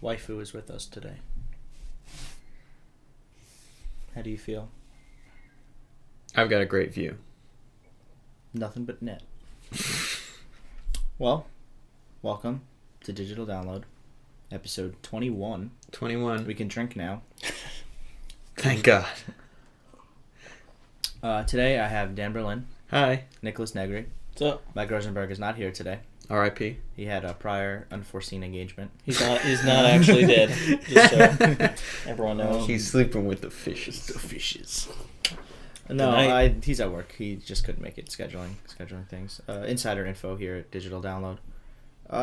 Waifu is with us today. How do you feel? I've got a great view. Nothing but net. Well, welcome to Digital Download, episode 21. 21. We can drink now. Thank God. Today I have Dan Berlin. Hi. Nicholas Negri. What's up? Mike Rosenberg is not here today. R.I.P. He had a prior unforeseen engagement. He's not actually dead. Just so everyone knows. He's sleeping with the fishes. The fishes. Good No, night. he's at work. He just couldn't make it scheduling things. Insider info here at Digital Download.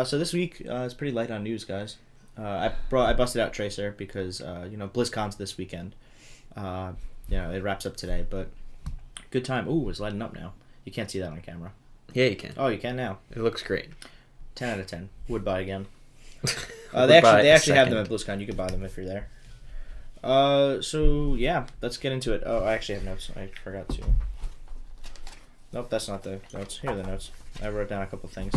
So this week is pretty light on news, guys. I busted out Tracer because BlizzCon's this weekend. It wraps up today, but good time. Ooh, it's lighting up now. You can't see that on camera. Yeah, you can. Oh, you can now. It looks great. 10 out of 10. Would buy again. Would They buy actually a have them at second. BlizzCon. You could buy them if you're there. So yeah, let's get into it. Oh, I actually have notes. I forgot to. Nope, that's not the notes. Here are the notes. I wrote down a couple things.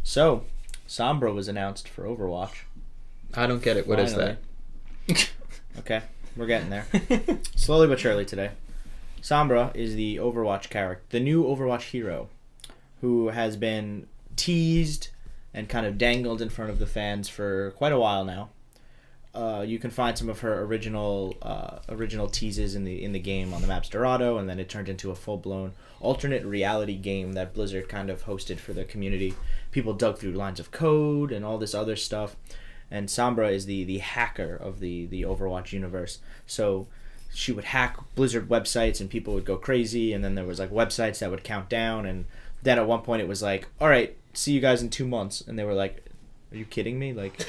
So, Sombra was announced for Overwatch. I don't get it. What is that? Okay, we're getting there. Slowly but surely today. Sombra is the Overwatch character, the new Overwatch hero, who has been teased and kind of dangled in front of the fans for quite a while now. You can find some of her original teases in the game on the map's Dorado, and then it turned into a full-blown alternate reality game that Blizzard kind of hosted for the community. People dug through lines of code and all this other stuff, and Sombra is the hacker of the Overwatch universe. So she would hack Blizzard websites, and people would go crazy, and then there was like websites that would count down, and then at one point it was like, all right, see you guys in 2 months, and they were like, are you kidding me? Like,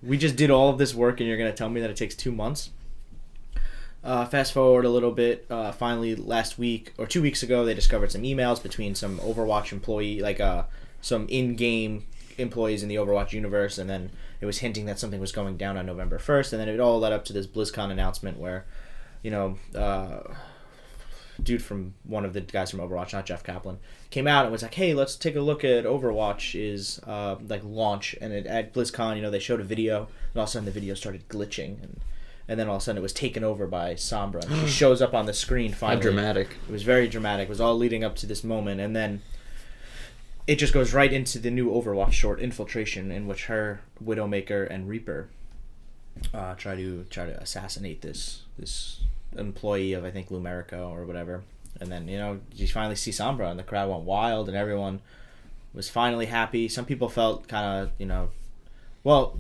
we just did all of this work and you're going to tell me that it takes 2 months? Fast forward a little bit. Finally, last week or 2 weeks ago, they discovered some emails between some Overwatch employee, some in-game employees in the Overwatch universe, and then it was hinting that something was going down on November 1st, and then it all led up to this BlizzCon announcement where, dude from one of the guys from Overwatch, not Jeff Kaplan, came out and was like, hey, let's take a look at Overwatch's launch. And at BlizzCon, they showed a video, and all of a sudden the video started glitching, and then all of a sudden it was taken over by Sombra, and she shows up on the screen finally. How dramatic. It was very dramatic. It was all leading up to this moment, and then it just goes right into the new Overwatch short, Infiltration, in which her, Widowmaker, and Reaper try to assassinate this employee of, I think, Lumerica or whatever. And then, you finally see Sombra, and the crowd went wild, and everyone was finally happy. Some people felt kind of, well,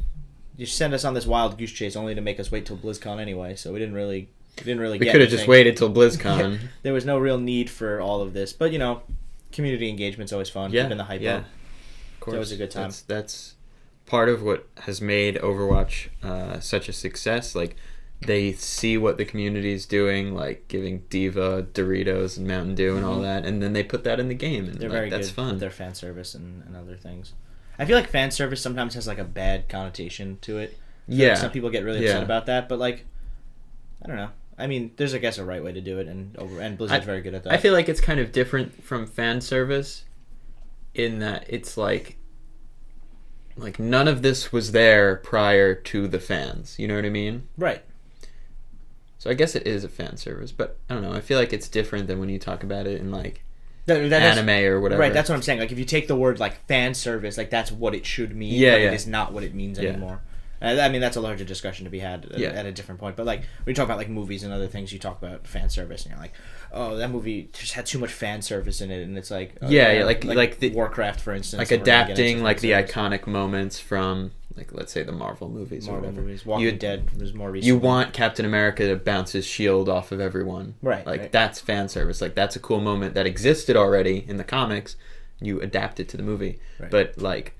you sent us on this wild goose chase only to make us wait till BlizzCon anyway, so we didn't really We get could have just anything. waited till BlizzCon. There was no real need for all of this, but community engagement's always fun. Yeah, Keeping the hype yeah. up. Of course. It's always a good time. That's part of what has made Overwatch such a success. Like, they see what the community is doing, like giving Diva Doritos and Mountain Dew and all that, and then they put that in the game, and They're like, very that's good fun. with their fan service and other things. I feel like fan service sometimes has like a bad connotation to it. I feel like some people get really upset about that, but like, I don't know. I mean, there's, I guess, a right way to do it, and Blizzard's very good at that. I feel like it's kind of different from fan service in that it's like none of this was there prior to the fans. You know what I mean? Right. So I guess it is a fan service, but I don't know. I feel like it's different than when you talk about it in like anime or whatever. Right, that's what I'm saying. Like, if you take the word like fan service, like that's what it should mean. Yeah, but yeah. It is not what it means anymore. I mean, that's a larger discussion to be had at a different point. But like when you talk about like movies and other things, you talk about fan service, and you're like, oh, that movie just had too much fan service in it, and it's like, like the Warcraft, for instance, like and we're gonna get adapting into like the fan service. iconic moments from like, let's say, the Marvel movies. Walking Dead was more recent. You want Captain America to bounce his shield off of everyone, right? Like right. that's fan service. Like that's a cool moment that existed already in the comics. You adapt it to the movie, Right. but like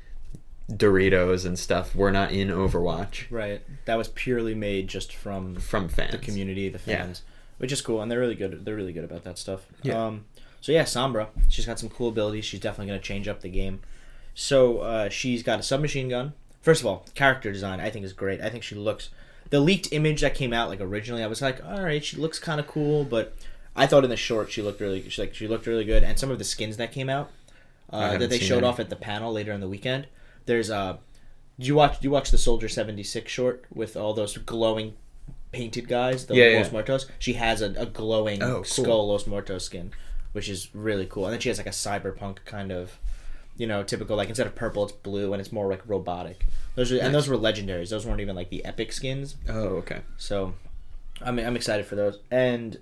Doritos and stuff were not in Overwatch. Right. That was purely made just from fans, the community, the fans, which is cool, and they're really good. They're really good about that stuff. Yeah. So yeah, Sombra, she's got some cool abilities. She's definitely going to change up the game. So she's got a submachine gun. First of all, character design I think is great. I think she looks. The leaked image that came out like originally, I was like, all right, she looks kind of cool, but I thought in the short she looked really good. And some of the skins that came out that they showed off at the panel later in the weekend. There's Do you watch the Soldier 76 short with all those glowing painted guys, the Yeah, Los yeah. Muertos? She has a glowing Oh, cool. skull Los Muertos skin, which is really cool. And then she has like a cyberpunk kind of, typical, like instead of purple it's blue and it's more like robotic. And Nice. those were legendaries. Those weren't even like the epic skins. Oh, okay. So I'm excited for those. And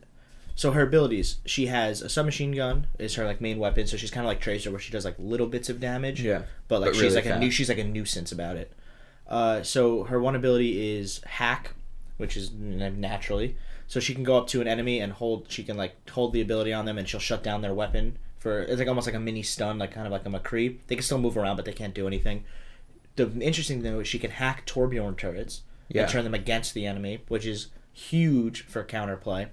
so her abilities, she has a submachine gun is her like main weapon, so she's kind of like Tracer where she does like little bits of damage. Yeah. But like But she's really like fast. she's like a nuisance about it. So her one ability is hack, which is naturally. So she can go up to an enemy and hold the ability on them and she'll shut down their weapon for it's like almost like a mini stun, like kind of like a McCree. They can still move around but they can't do anything. The interesting thing is she can hack Torbjorn turrets and turn them against the enemy, which is huge for counterplay.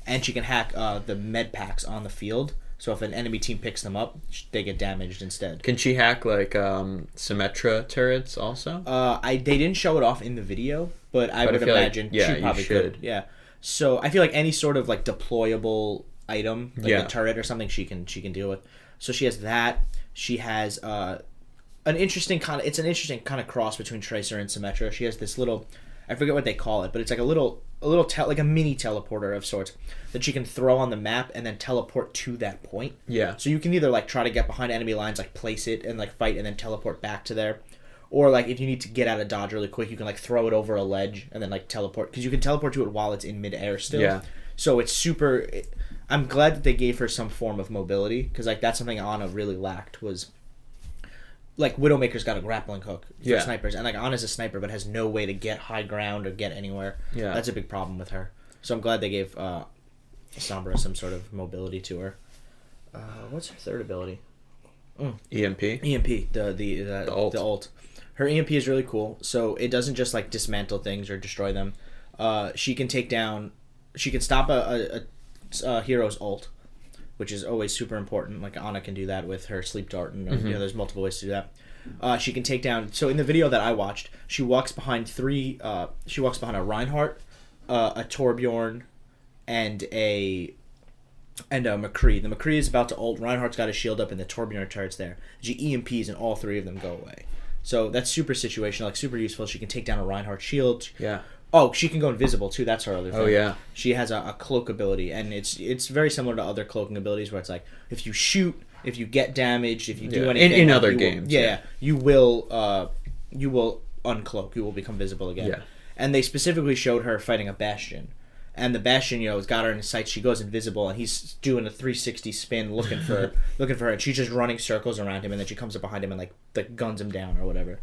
And she can hack the med packs on the field, so if an enemy team picks them up, they get damaged instead. Can she hack like Symmetra turrets also? They didn't show it off in the video, but I would feel like- imagine yeah, she you probably should. could. Yeah. So I feel like any sort of like deployable item, like Yeah. a turret or something, she can deal with. So she has that. She has an interesting kind of cross between Tracer and Symmetra. She has this little, I forget what they call it, but it's like like a mini teleporter of sorts that she can throw on the map and then teleport to that point. Yeah. So you can either like try to get behind enemy lines, like place it and like fight and then teleport back to there. Or like if you need to get out of dodge really quick, you can like throw it over a ledge and then like teleport, because you can teleport to it while it's in midair still. Yeah. So it's super. I'm glad that they gave her some form of mobility, because like that's something Ana really lacked, was like Widowmaker's got a grappling hook for Yeah. snipers, and like Ana's a sniper but has no way to get high ground or get anywhere. Yeah. That's a big problem with her. So I'm glad they gave Sombra some sort of mobility to her. What's her third ability? EMP. EMP, the ult. The ult. Her EMP is really cool. So it doesn't just like dismantle things or destroy them. She can stop a hero's ult, which is always super important. Like Ana can do that with her sleep dart, and there's multiple ways to do that. She can take down. So in the video that I watched, she walks behind She walks behind a Reinhardt, a Torbjorn, and a McCree. The McCree is about to ult. Reinhardt's got his shield up, and the Torbjorn turret's there. She EMPs, and all three of them go away. So that's super situational, like super useful. She can take down a Reinhardt shield. Yeah. Oh, she can go invisible too. That's her other thing. Oh, yeah. She has a cloak ability, and it's very simolar to other cloaking abilities, where it's like if you shoot, if you get damaged, if you do Yeah. anything In like, other you will- games, yeah, yeah. you will uncloak. You will become visible again. Yeah. And they specifically showed her fighting a Bastion, and the Bastion, has got her in his sights. She goes invisible, and he's doing a 360 spin looking for her, and she's just running circles around him, and then she comes up behind him and like guns him down or whatever.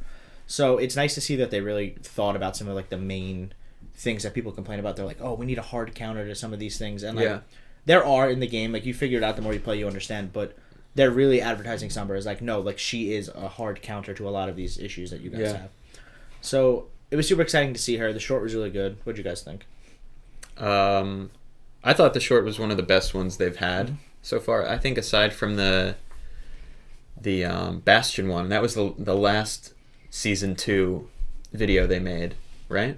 So it's nice to see that they really thought about some of like the main things that people complain about. They're like, oh, we need a hard counter to some of these things, and like Yeah. there are in the game. Like you figure it out the more you play, you understand. But they're really advertising Sombra as like, no, like she is a hard counter to a lot of these issues that you guys Yeah. have. So it was super exciting to see her. The short was really good. What'd you guys think? I thought the short was one of the best ones they've had so far. I think aside from the Bastion one, that was the last season 2 video they made, right?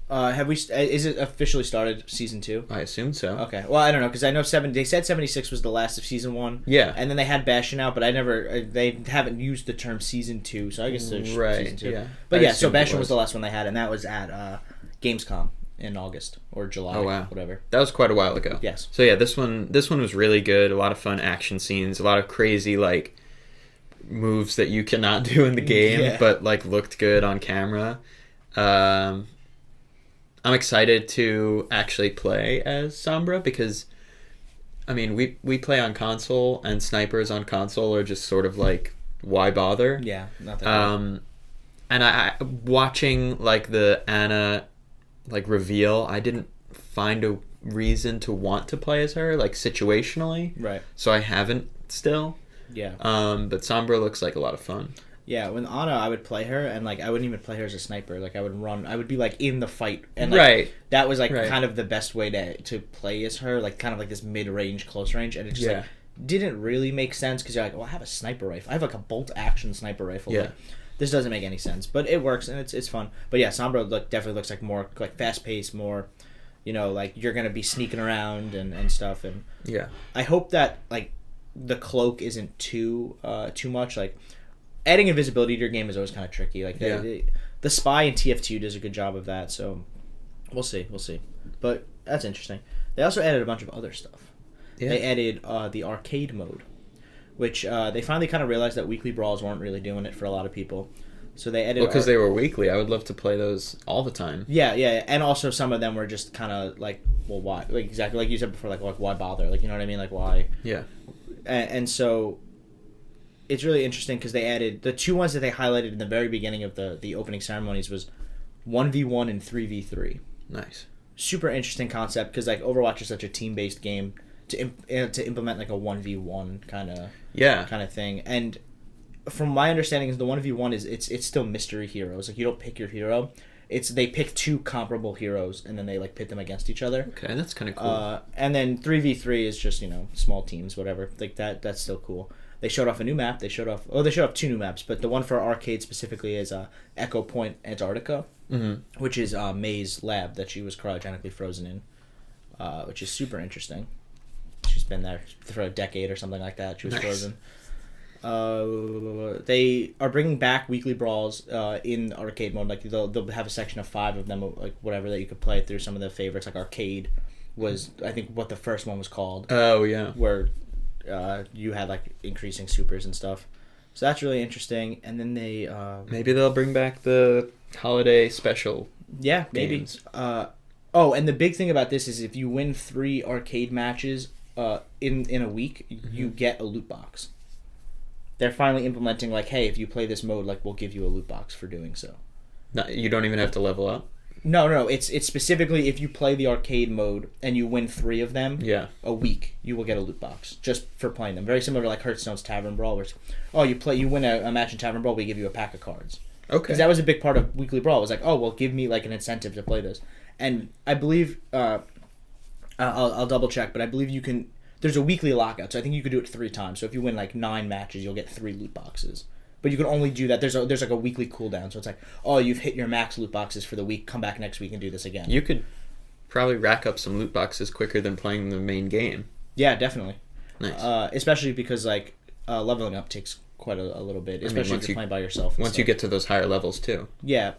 Have we? Is it officially started season 2? I assume so. Okay. Well, I don't know, because I know they said 76 was the last of season 1. Yeah. And then they had Bastion out, but they haven't used the term season 2, so I guess there's Right, season 2. yeah. But I yeah, so assumed it Bastion was was. the last one they had, and that was at Gamescom in August or July. Oh, wow. Whatever. That was quite a while ago. Yes. So yeah, this one was really good. A lot of fun action scenes, a lot of crazy like moves that you cannot do in the game, Yeah. but like looked good on camera. I'm excited to actually play as Sombra because, I mean, we play on console, and snipers on console are just sort of like, why bother? Yeah. Not that And I watching like the Ana like reveal, I didn't find a reason to want to play as her, like situationally. Right. So I haven't still. Yeah. But Sombra looks like a lot of fun. Yeah, with Ana, I would play her, and like I wouldn't even play her as a sniper. Like I would run, I would be like in the fight, and like, Right. that was like Right. kind of the best way to play as her, like kind of like this mid-range, close range, and it just Yeah. like didn't really make sense because you're like, well, I have a sniper rifle, I have like a bolt action sniper rifle. Yeah. Like, this doesn't make any sense, but it works and it's fun. But yeah, Sombra definitely looks like more like fast paced, more, like you're gonna be sneaking around and stuff, and Yeah. I hope that like the cloak isn't too much. Like adding invisibility to your game is always kind of tricky. Like Yeah. the Spy in TF2 does a good job of that. So we'll see. But that's interesting. They also added a bunch of other stuff. Yeah. They added the arcade mode, which they finally kind of realized that weekly brawls weren't really doing it for a lot of people. So they added... Well, because they were weekly. I would love to play those all the time. Yeah. And also some of them were just kind of like, well, why? Like, exactly like you said before, like why bother? Like, you know what I mean? Like, why? Yeah. And so it's really interesting because they added... The two ones that they highlighted in the very beginning of the opening ceremonies was 1v1 and 3v3. Nice. Super Super interesting concept because, like, Overwatch is such a team-based game to implement, like, a 1v1 kind of thing. And... From my understanding, is the 1v1 is it's still mystery heroes. Like, you don't pick your hero. They pick two comparable heroes and then they like pit them against each other. Okay, that's kind of cool. And then 3v3 is just, small teams, whatever. Like that's still cool. They showed off a new map. They showed off two new maps, but the one for arcade specifically is Echo Point Antarctica, which is May's lab that she was cryogenically frozen in, which is super interesting. She's been there for a decade or something like that. She was frozen. They are bringing back weekly brawls in arcade mode. Like they'll have a section of 5 of them, like whatever, that you could play through. Some of the favorites, like arcade, was I think what the first one was called. Oh yeah, where you had like increasing supers and stuff. So that's really interesting. And then they maybe they'll bring back the holiday special. Yeah, maybe. Games. And the big thing about this is if you win 3 arcade matches in a week, you get a loot box. They're finally implementing, like, hey, if you play this mode, like, we'll give you a loot box for doing so. No, you don't even have to level up? No. It's specifically if you play the arcade mode and you win 3 of them a week, you will get a loot box just for playing them. Very similar to, like, Hearthstone's Tavern Brawl, where you win a match in Tavern Brawl, we give you a pack of cards. Okay. Because that was a big part of Weekly Brawl. It was like, oh, well, give me, like, an incentive to play this. And I believe, I'll double check, but I believe you can... There's a weekly lockout, so I think you could do it 3 times. So if you win like 9 matches, you'll get 3 loot boxes. But you can only do that. There's like a weekly cooldown, so it's like, oh, you've hit your max loot boxes for the week. Come back next week and do this again. You could probably rack up some loot boxes quicker than playing the main game. Yeah, definitely. Nice. Especially because like leveling up takes quite a little bit, especially if you're playing by yourself. Once you get to those higher levels too. Yeah.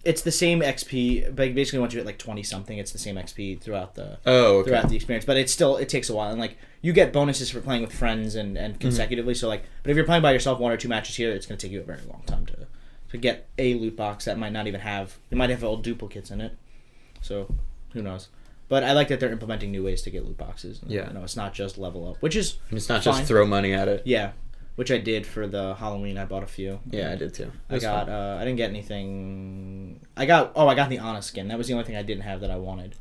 It's the same XP, but basically once you hit like 20 something, it's the same XP throughout the throughout the experience. But it takes a while, and like you get bonuses for playing with friends and consecutively. So like, but if you're playing by yourself 1 or 2 matches here, it's going to take you a very long time to get a loot box that might not even have. It might have old duplicates in it. So who knows? But I like that they're implementing new ways to get loot boxes. Yeah, it's not just level up, which is it's not fine. Just throw money at it. Yeah. Which I did for the Halloween. I bought a few. Yeah, I did too. I didn't get anything. I got the Ana skin. That was the only thing I didn't have that I wanted.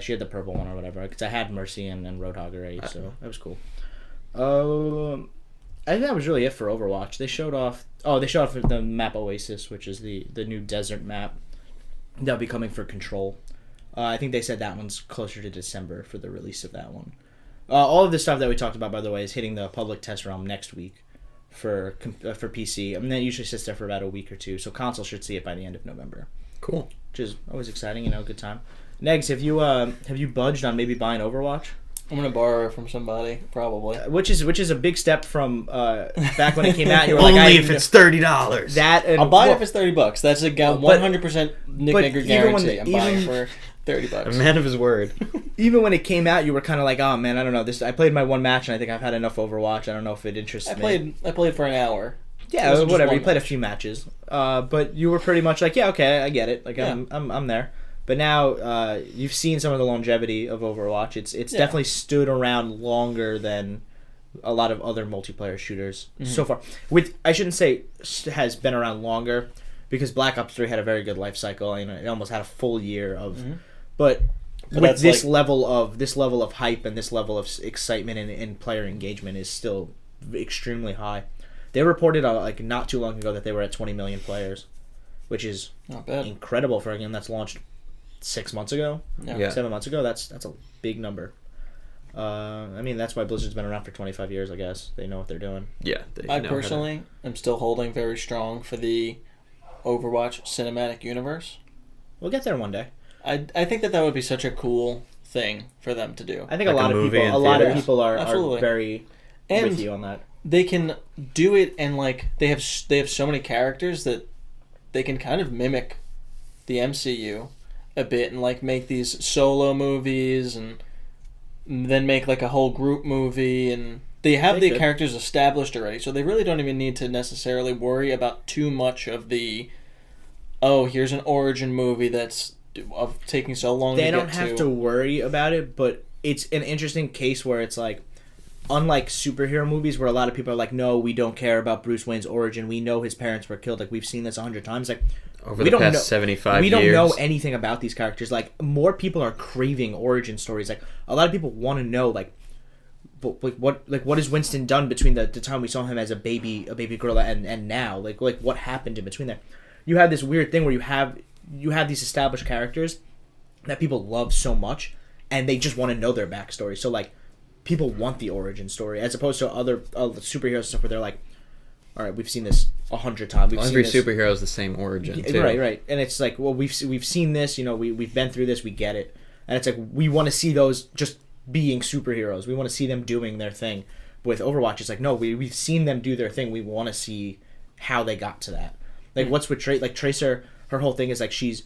She had the purple one or whatever. Because I had Mercy and Roadhog already, so that was cool. I think that was really it for Overwatch. They showed off the map Oasis, which is the new desert map that'll be coming for Control. I think they said that one's closer to December for the release of that one. All of the stuff that we talked about, by the way, is hitting the public test realm next week for PC. I mean, that usually sits there for about a week or 2, so console should see it by the end of November. Cool. Which is always exciting, good time. Negs, have you budged on maybe buying Overwatch? I'm gonna borrow it from somebody, probably. Which is a big step from back when it came out. You were Only if it's $30. That I'll buy it if it's $30. That's a 100% Nick Nigger guarantee. I'm buying for $30. A man of his word. Even when it came out, you were kind of like, oh man, I don't know. I played my 1 match and I think I've had enough Overwatch. I don't know if it interests me. I played for an hour. Yeah, whatever. You played a few matches, but you were pretty much like, yeah, okay, I get it. Like I'm there. But now you've seen some of the longevity of Overwatch. It's definitely stood around longer than a lot of other multiplayer shooters so far. I shouldn't say has been around longer because Black Ops 3 had a very good life cycle. It almost had a full year of, but with this level of hype and this level of excitement and player engagement is still extremely high. They reported not too long ago that they were at 20 million players, which is not bad. Incredible for a game that's launched 6 months ago, 7 months ago. That's a big number. That's why Blizzard's been around for 25 years. I guess they know what they're doing. Yeah, I personally am still holding very strong for the Overwatch cinematic universe. We'll get there one day. I think that would be such a cool thing for them to do. I think a lot of people are very with you on that. they can do it, and like they have so many characters that they can kind of mimic the MCU a bit and like make these solo movies and then make like a whole group movie, and they have the characters established already, so they really don't even need to necessarily worry about too much of the here's an origin movie that's of taking so long to get to. They don't have to worry about it, but it's an interesting case where it's like, unlike superhero movies where a lot of people are like, no, we don't care about Bruce Wayne's origin, we know his parents were killed, like we've seen this 100 times, like over the past 75 years. We don't know anything about these characters. Like, more people are craving origin stories. Like, a lot of people want to know, like what has Winston done between the time we saw him as a baby girl and now? Like what happened in between there? You have this weird thing where you have these established characters that people love so much, and they just want to know their backstory. So like, people want the origin story as opposed to other superhero stuff where they're like, all right, we've seen this 100 times. Every superhero is the same origin, too. Right. And it's like, well, we've seen this, we've been through this, we get it. And it's like, we want to see those just being superheroes. We want to see them doing their thing. But with Overwatch, it's like, no, we've seen them do their thing. We want to see how they got to that. Like, what's with Tracer, her whole thing is like, she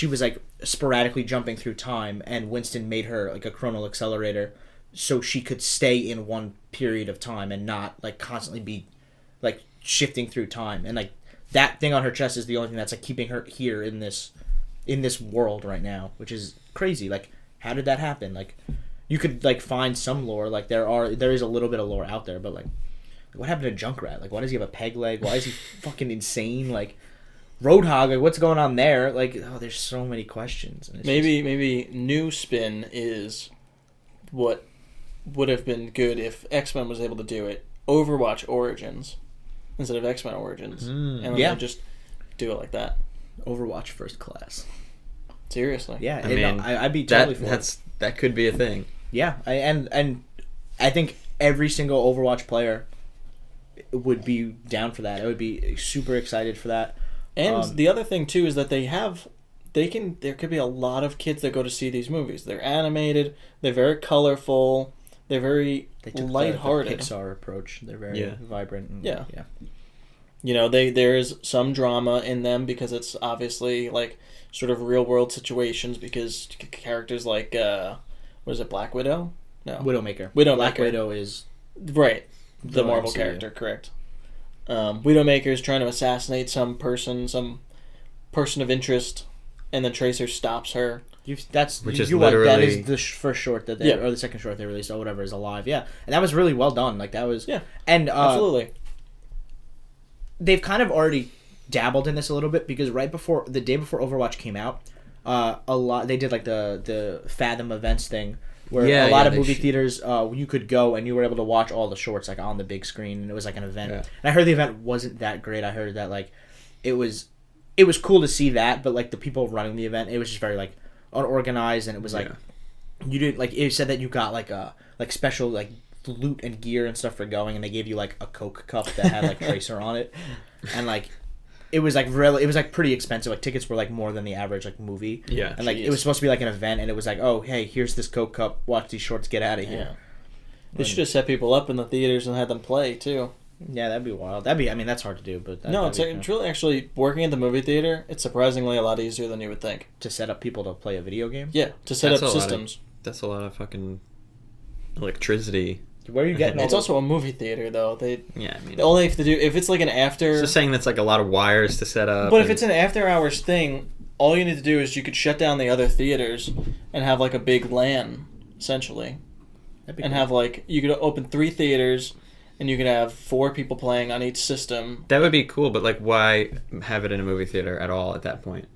was like sporadically jumping through time, and Winston made her like a chronal accelerator so she could stay in one period of time and not like constantly be like shifting through time. And like, that thing on her chest is the only thing that's like keeping her here in this world right now, which is crazy. Like, how did that happen? Like, you could like find some lore, like there is a little bit of lore out there, but like, what happened to Junkrat? Like, why does he have a peg leg? Why is he fucking insane? Like, Roadhog, like, what's going on there? Like, there's so many questions. And maybe new spin is what would have been good if X-Men was able to do it. Overwatch Origins instead of X-Men Origins. And then just do it like that. Overwatch First Class. Seriously. Yeah, I mean, I'd be totally for it. That could be a thing. Yeah, and I think every single Overwatch player would be down for that. I would be super excited for that. And the other thing too is that there could be a lot of kids that go to see these movies. They're animated, they're very colorful, they're very lighthearted. The Pixar approach. They're very vibrant. And, yeah. There's some drama in them because it's obviously like sort of real world situations, because characters like what is it, Black Widow? No. Widowmaker. Black Widow is right. The Marvel character, correct. Widowmaker is trying to assassinate some person of interest, and then Tracer stops her. That is the first short that they or the second short they released, or whatever, is alive. Yeah, and that was really well done. Like, that was and absolutely. They've kind of already dabbled in this a little bit, because the day before Overwatch came out, they did like the Fathom events thing, where a lot of movie theaters, you could go and you were able to watch all the shorts like on the big screen, and it was like an event. Yeah. And I heard the event wasn't that great. I heard that like it was cool to see that, but like the people running the event, it was just very like unorganized, and it was like you didn't like, it said that you got like a special like loot and gear and stuff for going, and they gave you like a Coke cup that had like Tracer on it, and like it was like pretty expensive. Like, tickets were like more than the average like movie. Yeah. And like it was supposed to be like an event, and it was like, oh hey, here's this Coke cup, watch these shorts, get out of here. Yeah. They should have set people up in the theaters and had them play too. Yeah, that'd be wild. That's hard to do, but it's really actually working at the movie theater. It's surprisingly a lot easier than you would think to set up people to play a video game. Yeah, to set up systems. That's a lot of fucking electricity. Where are you getting? It's also a movie theater, though. They mean, only have to do if it's like an after. It's just saying that's like a lot of wires to set up. But if it's an after hours thing, all you need to do is you could shut down the other theaters and have like a big LAN, essentially, and cool. Have like you could open 3 theaters. And you could have 4 people playing on each system. That would be cool, but like, why have it in a movie theater at all at that point?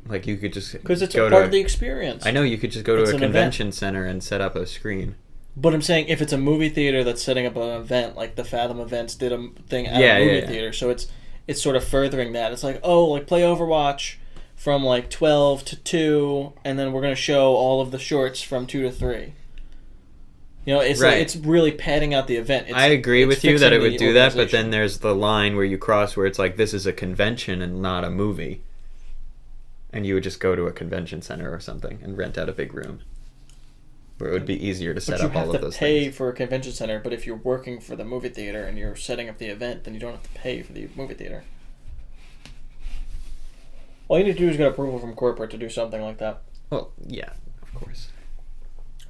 Like, you could just because it's a part of the experience. I know, you could just go to a convention center and set up a screen. But I'm saying if it's a movie theater that's setting up an event, like the Fathom events did a thing at a movie theater, so it's sort of furthering that. It's like, like play Overwatch from like 12 to 2, and then we're going to show all of the shorts from 2 to 3. It's like, it's really padding out the event. I agree with you that it would do that, but then there's the line where you cross where it's like, this is a convention and not a movie. And you would just go to a convention center or something and rent out a big room. where it would be easier to set But you up all of have those to pay things. for a convention center, but if you're working for the movie theater and you're setting up the event, then you don't have to pay for the movie theater. All you need to do is get approval from corporate to do something like that. Well, yeah, of course.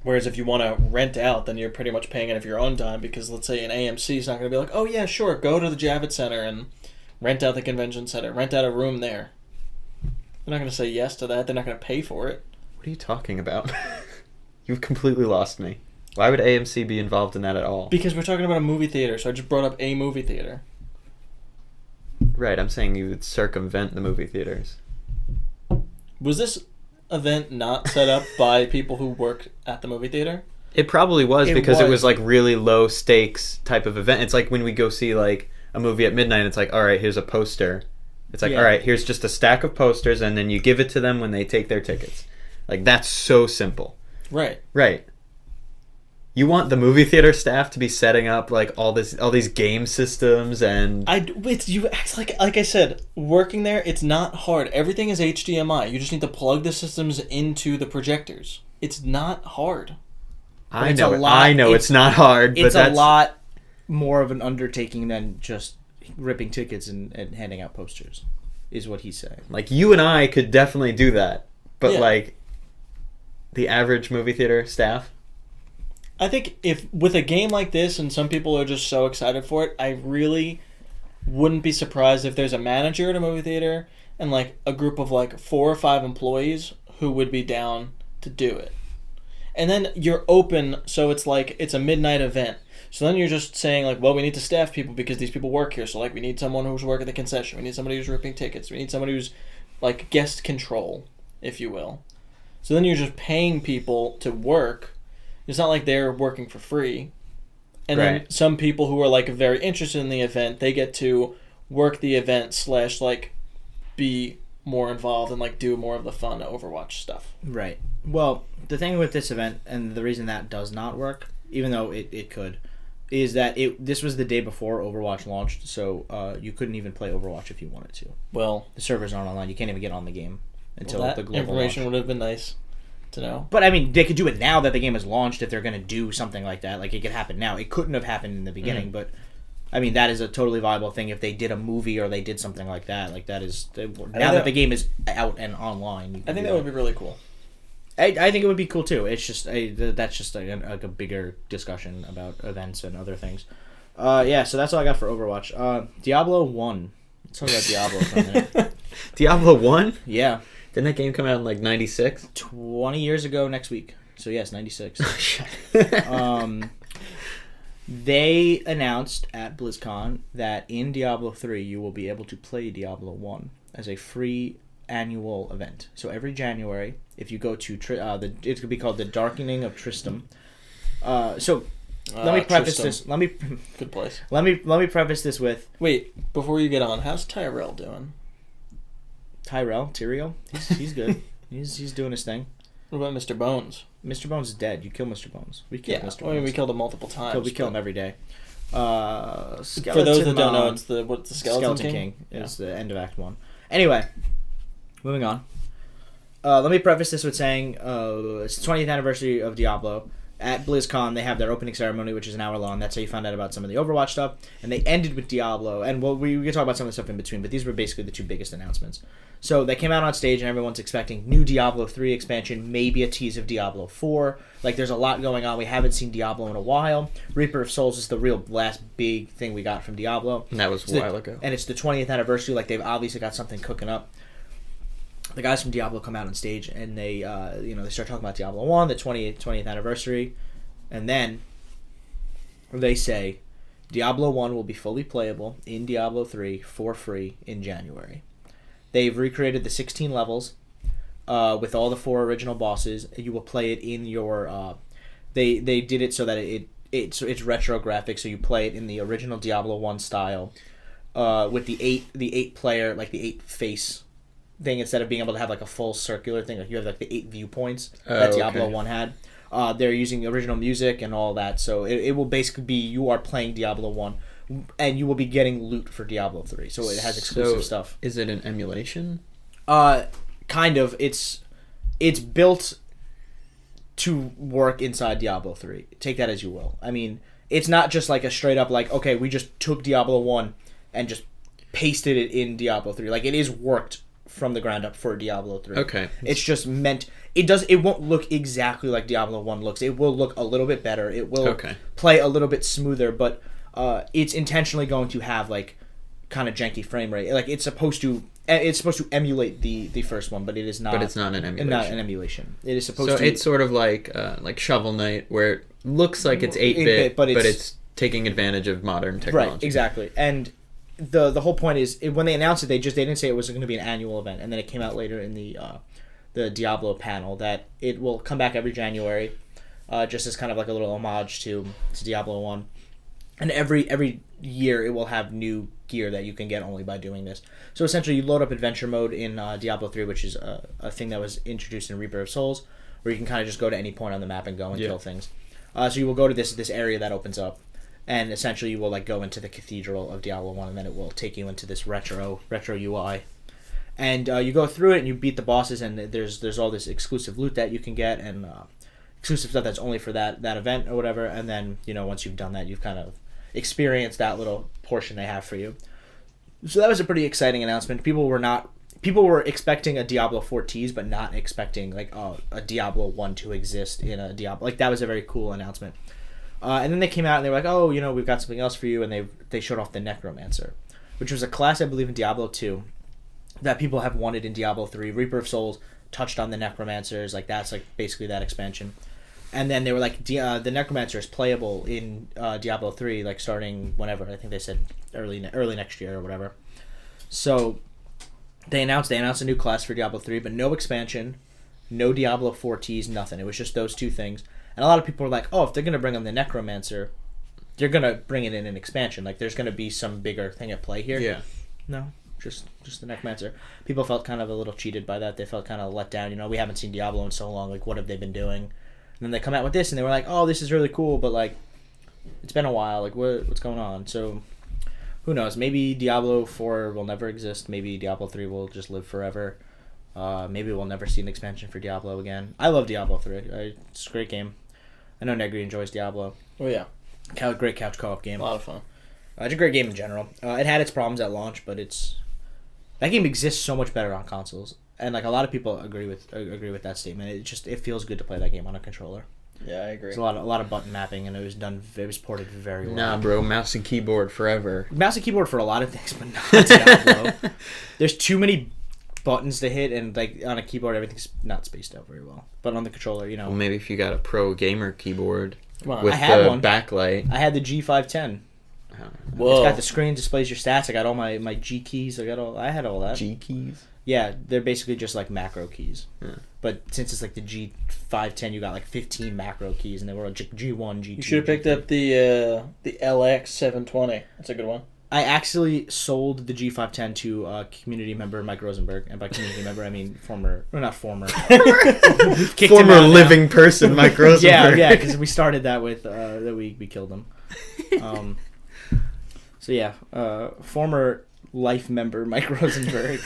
Whereas if you want to rent out, then you're pretty much paying it of your own time, because let's say an AMC is not going to be like, oh yeah, sure, go to the Javits Center and rent out the convention center, rent out a room there. They're not going to say yes to that. They're not going to pay for it. What are you talking about? You've completely lost me. Why would AMC be involved in that at all? Because we're talking about a movie theater, so I just brought up a movie theater. Right, I'm saying you would circumvent the movie theaters. Was this event not set up by people who work at the movie theater? It probably was It because it was. was like really low stakes type of event. It's like when we go see like a movie at midnight, it's like, all right, here's a poster. It's like, Yeah. all right, here's just a stack of posters, and then you give it to them when they take their tickets. Like, that's so simple. Right. Right. You want the movie theater staff to be setting up like all these game systems and You act like I said, working there, it's not hard. Everything is HDMI. You just need to plug the systems into the projectors. It's not hard. I it's know a lot- it's not hard, but It's a that's lot more of an undertaking than just ripping tickets and handing out posters, is what he's saying. like you and I could definitely do that, but Yeah. like the average movie theater staff. I think if with a game like this and some people are just so excited for it, I really wouldn't be surprised if there's a manager at a movie theater and like a group of like 4 or 5 employees who would be down to do it. And then you're open, so it's like it's a midnight event. So then you're just saying like, well, we need to staff people because these people work here. So like we need someone who's working the concession. We need somebody who's ripping tickets. We need somebody who's like guest control, if you will. So then you're just paying people to work. It's not like they're working for free. And then Right. some people who are like very interested in the event, they get to work the event / like be more involved and like do more of the fun Overwatch stuff. Right. Well, the thing with this event, and the reason that does not work, even though it could, is that this was the day before Overwatch launched, so you couldn't even play Overwatch if you wanted to. Well, The servers aren't online. You can't even get on the game until that the global information launch. would have been nice to know. But I mean, they could do it now that the game is launched if they're going to do something like that. Like, it could happen now. It couldn't have happened in the beginning, but I mean, that is a totally viable thing if they did a movie or they did something like that. Like, that is now that the game is out and online. You can I think do that would be really cool. I think it would be cool too. It's just that's just like a bigger discussion about events and other things. Yeah, so that's all I got for Overwatch. Diablo 1. Let's talk about Diablo for a minute. Diablo 1? Yeah, Didn't that game come out in like 96? 20 years ago next week. So yes, 96. They announced at BlizzCon that in Diablo 3 you will be able to play Diablo 1 as a free annual event. So every January, if you go to it could be called the Darkening of Tristram. So let me preface Tristram. this. Let me Good place. let me preface this with Wait, before you get on, how's Tyrell doing? Tyrael. He's good. he's doing his thing. What about Mr. Bones? Mr. Bones is dead. You kill Mr. Bones. We killed Yeah, Mr. I mean, Bones. we killed him multiple times. We kill him every day. For those that don't know, it's the Skeleton King Yeah. is the end of Act 1. Anyway, moving on. Let me preface this with saying it's the 20th anniversary of Diablo. At BlizzCon, they have their opening ceremony, which is an hour long. That's how you found out about some of the Overwatch stuff. And they ended with Diablo. And we can talk about some of the stuff in between, but these were basically the two biggest announcements. So they came out on stage, and everyone's expecting new Diablo 3 expansion, maybe a tease of Diablo 4. Like, there's a lot going on. We haven't seen Diablo in a while. Reaper of Souls is the real last big thing we got from Diablo. And that was a while ago. And it's the 20th anniversary. Like, they've obviously got something cooking up. The guys from Diablo come out on stage, and they they start talking about Diablo 1, the 20th anniversary. And then they say Diablo 1 will be fully playable in Diablo 3 for free in January. They've recreated the 16 levels with all the 4 original bosses. You will play it in your... They did it so that it's retro graphics, so you play it in the original Diablo 1 style with the 8 player, like the 8 face thing, instead of being able to have like a full circular thing. Like you have like the 8 viewpoints that Diablo 1 had. They're using original music and all that, so it will basically be you are playing Diablo 1, and you will be getting loot for Diablo 3, so it has exclusive stuff. Is it an emulation? Kind of. It's built to work inside Diablo 3. Take that as you will. I mean, it's not just like a straight up like, okay, we just took Diablo 1 and just pasted it in Diablo 3. Like, it is worked from the ground up for Diablo 3. Okay. It's just meant... It won't look exactly like Diablo 1 looks. It will look a little bit better. It will play a little bit smoother, but it's intentionally going to have, like, kind of janky frame rate. Like, it's supposed to emulate the first one, but it is not. But it's not an emulation. Not an emulation. It is supposed so to. It's sort of like Shovel Knight, where it looks like it's 8-bit, but it's taking advantage of modern technology. Right, exactly. And the whole point is, when they announced it, they didn't say it was going to be an annual event, and then it came out later in the Diablo panel that it will come back every January, just as kind of like a little homage to Diablo 1. And every year it will have new gear that you can get only by doing this. So essentially you load up adventure mode in Diablo 3, which is a thing that was introduced in Reaper of Souls, where you can kind of just go to any point on the map and go and kill things. So you will go to this area that opens up, and essentially you will like go into the cathedral of Diablo 1, and then it will take you into this retro UI. And you go through it and you beat the bosses, and there's all this exclusive loot that you can get, and exclusive stuff that's only for that event or whatever. And then, once you've done that, you've kind of experienced that little portion they have for you. So that was a pretty exciting announcement. People were expecting a Diablo 4 tease, but not expecting like a Diablo 1 to exist in a Diablo. Like, that was a very cool announcement. And then they came out and they were like, oh, we've got something else for you, and they showed off the Necromancer, which was a class, I believe, in Diablo 2 that people have wanted in Diablo 3. Reaper of Souls touched on the Necromancers, like that's like basically that expansion. And then they were like, the Necromancer is playable in Diablo 3, like starting whenever. I think they said early next year or whatever. So they announced a new class for Diablo 3, but no expansion, no Diablo 4 tease, nothing. It was just those two things. And a lot of people were like, oh, if they're going to bring on the Necromancer, they're going to bring it in an expansion. Like, there's going to be some bigger thing at play here. Yeah. No, just the Necromancer. People felt kind of a little cheated by that. They felt kind of let down. We haven't seen Diablo in so long. Like, what have they been doing? And then they come out with this, and they were like, oh, this is really cool, but, like, it's been a while. Like, what's going on? So, who knows? Maybe Diablo 4 will never exist. Maybe Diablo 3 will just live forever. Maybe we'll never see an expansion for Diablo again. I love Diablo 3. It's a great game. I know Negri enjoys Diablo. Oh, yeah. Great couch co-op game. A lot of fun. It's a great game in general. It had its problems at launch, but that game exists so much better on consoles. And like a lot of people agree with that statement. It feels good to play that game on a controller. Yeah, I agree. There's a lot of button mapping, and it was ported very well. Nah, bro, mouse and keyboard forever. Mouse and keyboard for a lot of things, but not Diablo. There's too many buttons to hit, and like on a keyboard, everything's not spaced out very well. But on the controller, Well, maybe if you got a pro gamer keyboard with I had the one. backlight. I had the G510. Whoa. It's got the screen, displays your stats. I got all my G keys. I had all that. G keys. Yeah, they're basically just like macro keys. Yeah. But since it's like the G510, you got like 15 macro keys, and they were like G1, G2. You should have picked up the LX720. That's a good one. I actually sold the G510 to a community member, Mike Rosenberg, and by community member I mean former living person, Mike Rosenberg. yeah, because we started that with that we killed him. So yeah, former life member Mike Rosenberg.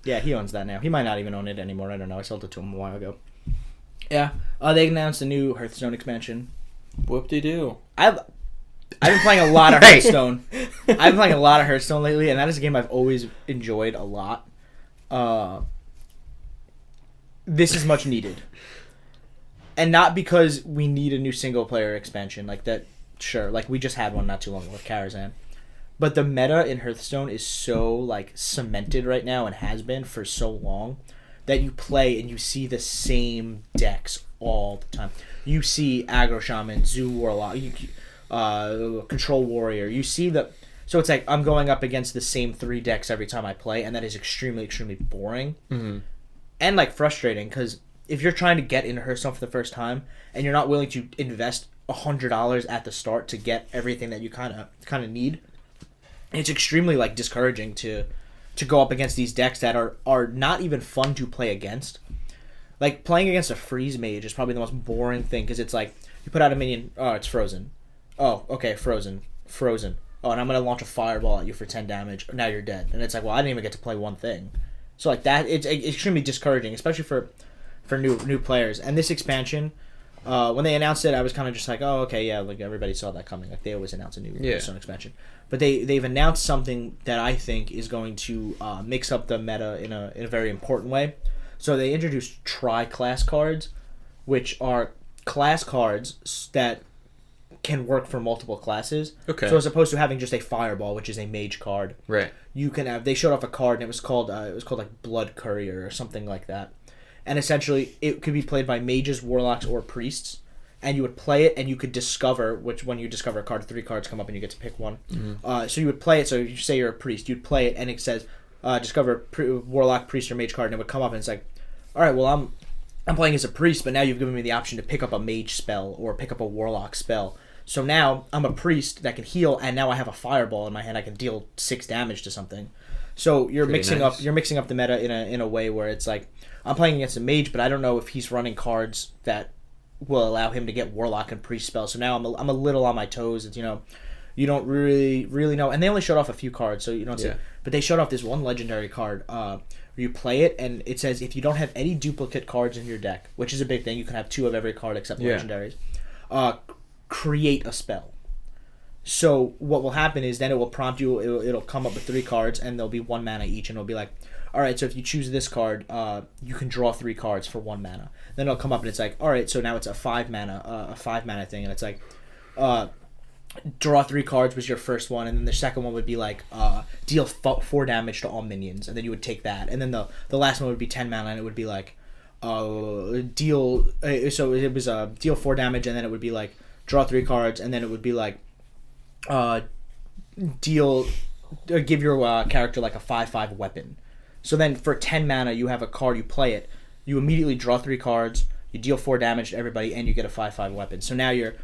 Yeah, he owns that now. He might not even own it anymore. I don't know. I sold it to him a while ago. Yeah, they announced a new Hearthstone expansion. Whoop-de-doo. I've been playing a lot of Hearthstone. I've been playing a lot of Hearthstone lately, and that is a game I've always enjoyed a lot. This is much needed. And not because we need a new single-player expansion. Like that, sure. Like, we just had one not too long ago with Karazhan. But the meta in Hearthstone is so, like, cemented right now and has been for so long that you play and you see the same decks all the time. You see Aggro Shaman, Zoo Warlock, Control Warrior. You see the... So it's like I'm going up against the same 3 decks every time I play, and that is extremely, extremely boring. Mm-hmm. And, like, frustrating, because if you're trying to get into Hearthstone for the first time and you're not willing to invest $100 at the start to get everything that you kind of need... It's extremely like discouraging to go up against these decks that are not even fun to play against. Like, playing against a freeze mage is probably the most boring thing, because it's like you put out a minion, oh, it's frozen. Oh, okay, frozen. Oh, and I'm gonna launch a fireball at you for 10 damage. Now you're dead. And it's like, well, I didn't even get to play one thing. So like that, it's extremely discouraging, especially for for new players. And this expansion, when they announced it, I was kind of just like, oh, okay, yeah, like everybody saw that coming. Like they always announce a new Persona expansion, but they've announced something that I think is going to mix up the meta in a very important way. So they introduced tri-class cards, which are class cards that can work for multiple classes. Okay. So as opposed to having just a fireball, which is a mage card, Right. you can have. They showed off a card and it was called like Blood Courier or something like that. And essentially, it could be played by mages, warlocks, or priests. And you would play it, and you could discover which when you discover a card, 3 cards come up, and you get to pick one. Mm-hmm. So you would play it. So you say you're a priest, you'd play it, and it says discover warlock, priest, or mage card, and it would come up, and it's like, all right, well I'm playing as a priest, but now you've given me the option to pick up a mage spell or pick up a warlock spell. So now I'm a priest that can heal, and now I have a fireball in my hand. I can deal 6 damage to something. So you're Pretty mixing nice. up. You're mixing up the meta in a way where it's like I'm playing against a mage, but I don't know if he's running cards that will allow him to get warlock and priest spells. So now I'm a little on my toes. It's you don't really know. And they only showed off a few cards, so you don't see. But they showed off this one legendary card. Where you play it, and it says if you don't have any duplicate cards in your deck, which is a big thing, you can have 2 of every card except the legendaries. Create a spell. So what will happen is then it will prompt you. It'll come up with 3 cards, and there'll be 1 mana each, and it'll be like, all right, so if you choose this card, you can draw 3 cards for 1 mana. Then it'll come up, and it's like, all right, so now it's a 5 mana thing, and it's like, draw 3 cards was your first one, and then the second one would be like, deal 4 damage to all minions, and then you would take that, and then the last one would be 10 mana, and it would be like, deal. So it was deal 4 damage, and then it would be like, draw 3 cards, and then it would be like, give your character like a 5/5 weapon. So then for 10 mana, you have a card, you play it, you immediately draw 3 cards, you deal 4 damage to everybody, and you get a 5/5 weapon. So now you're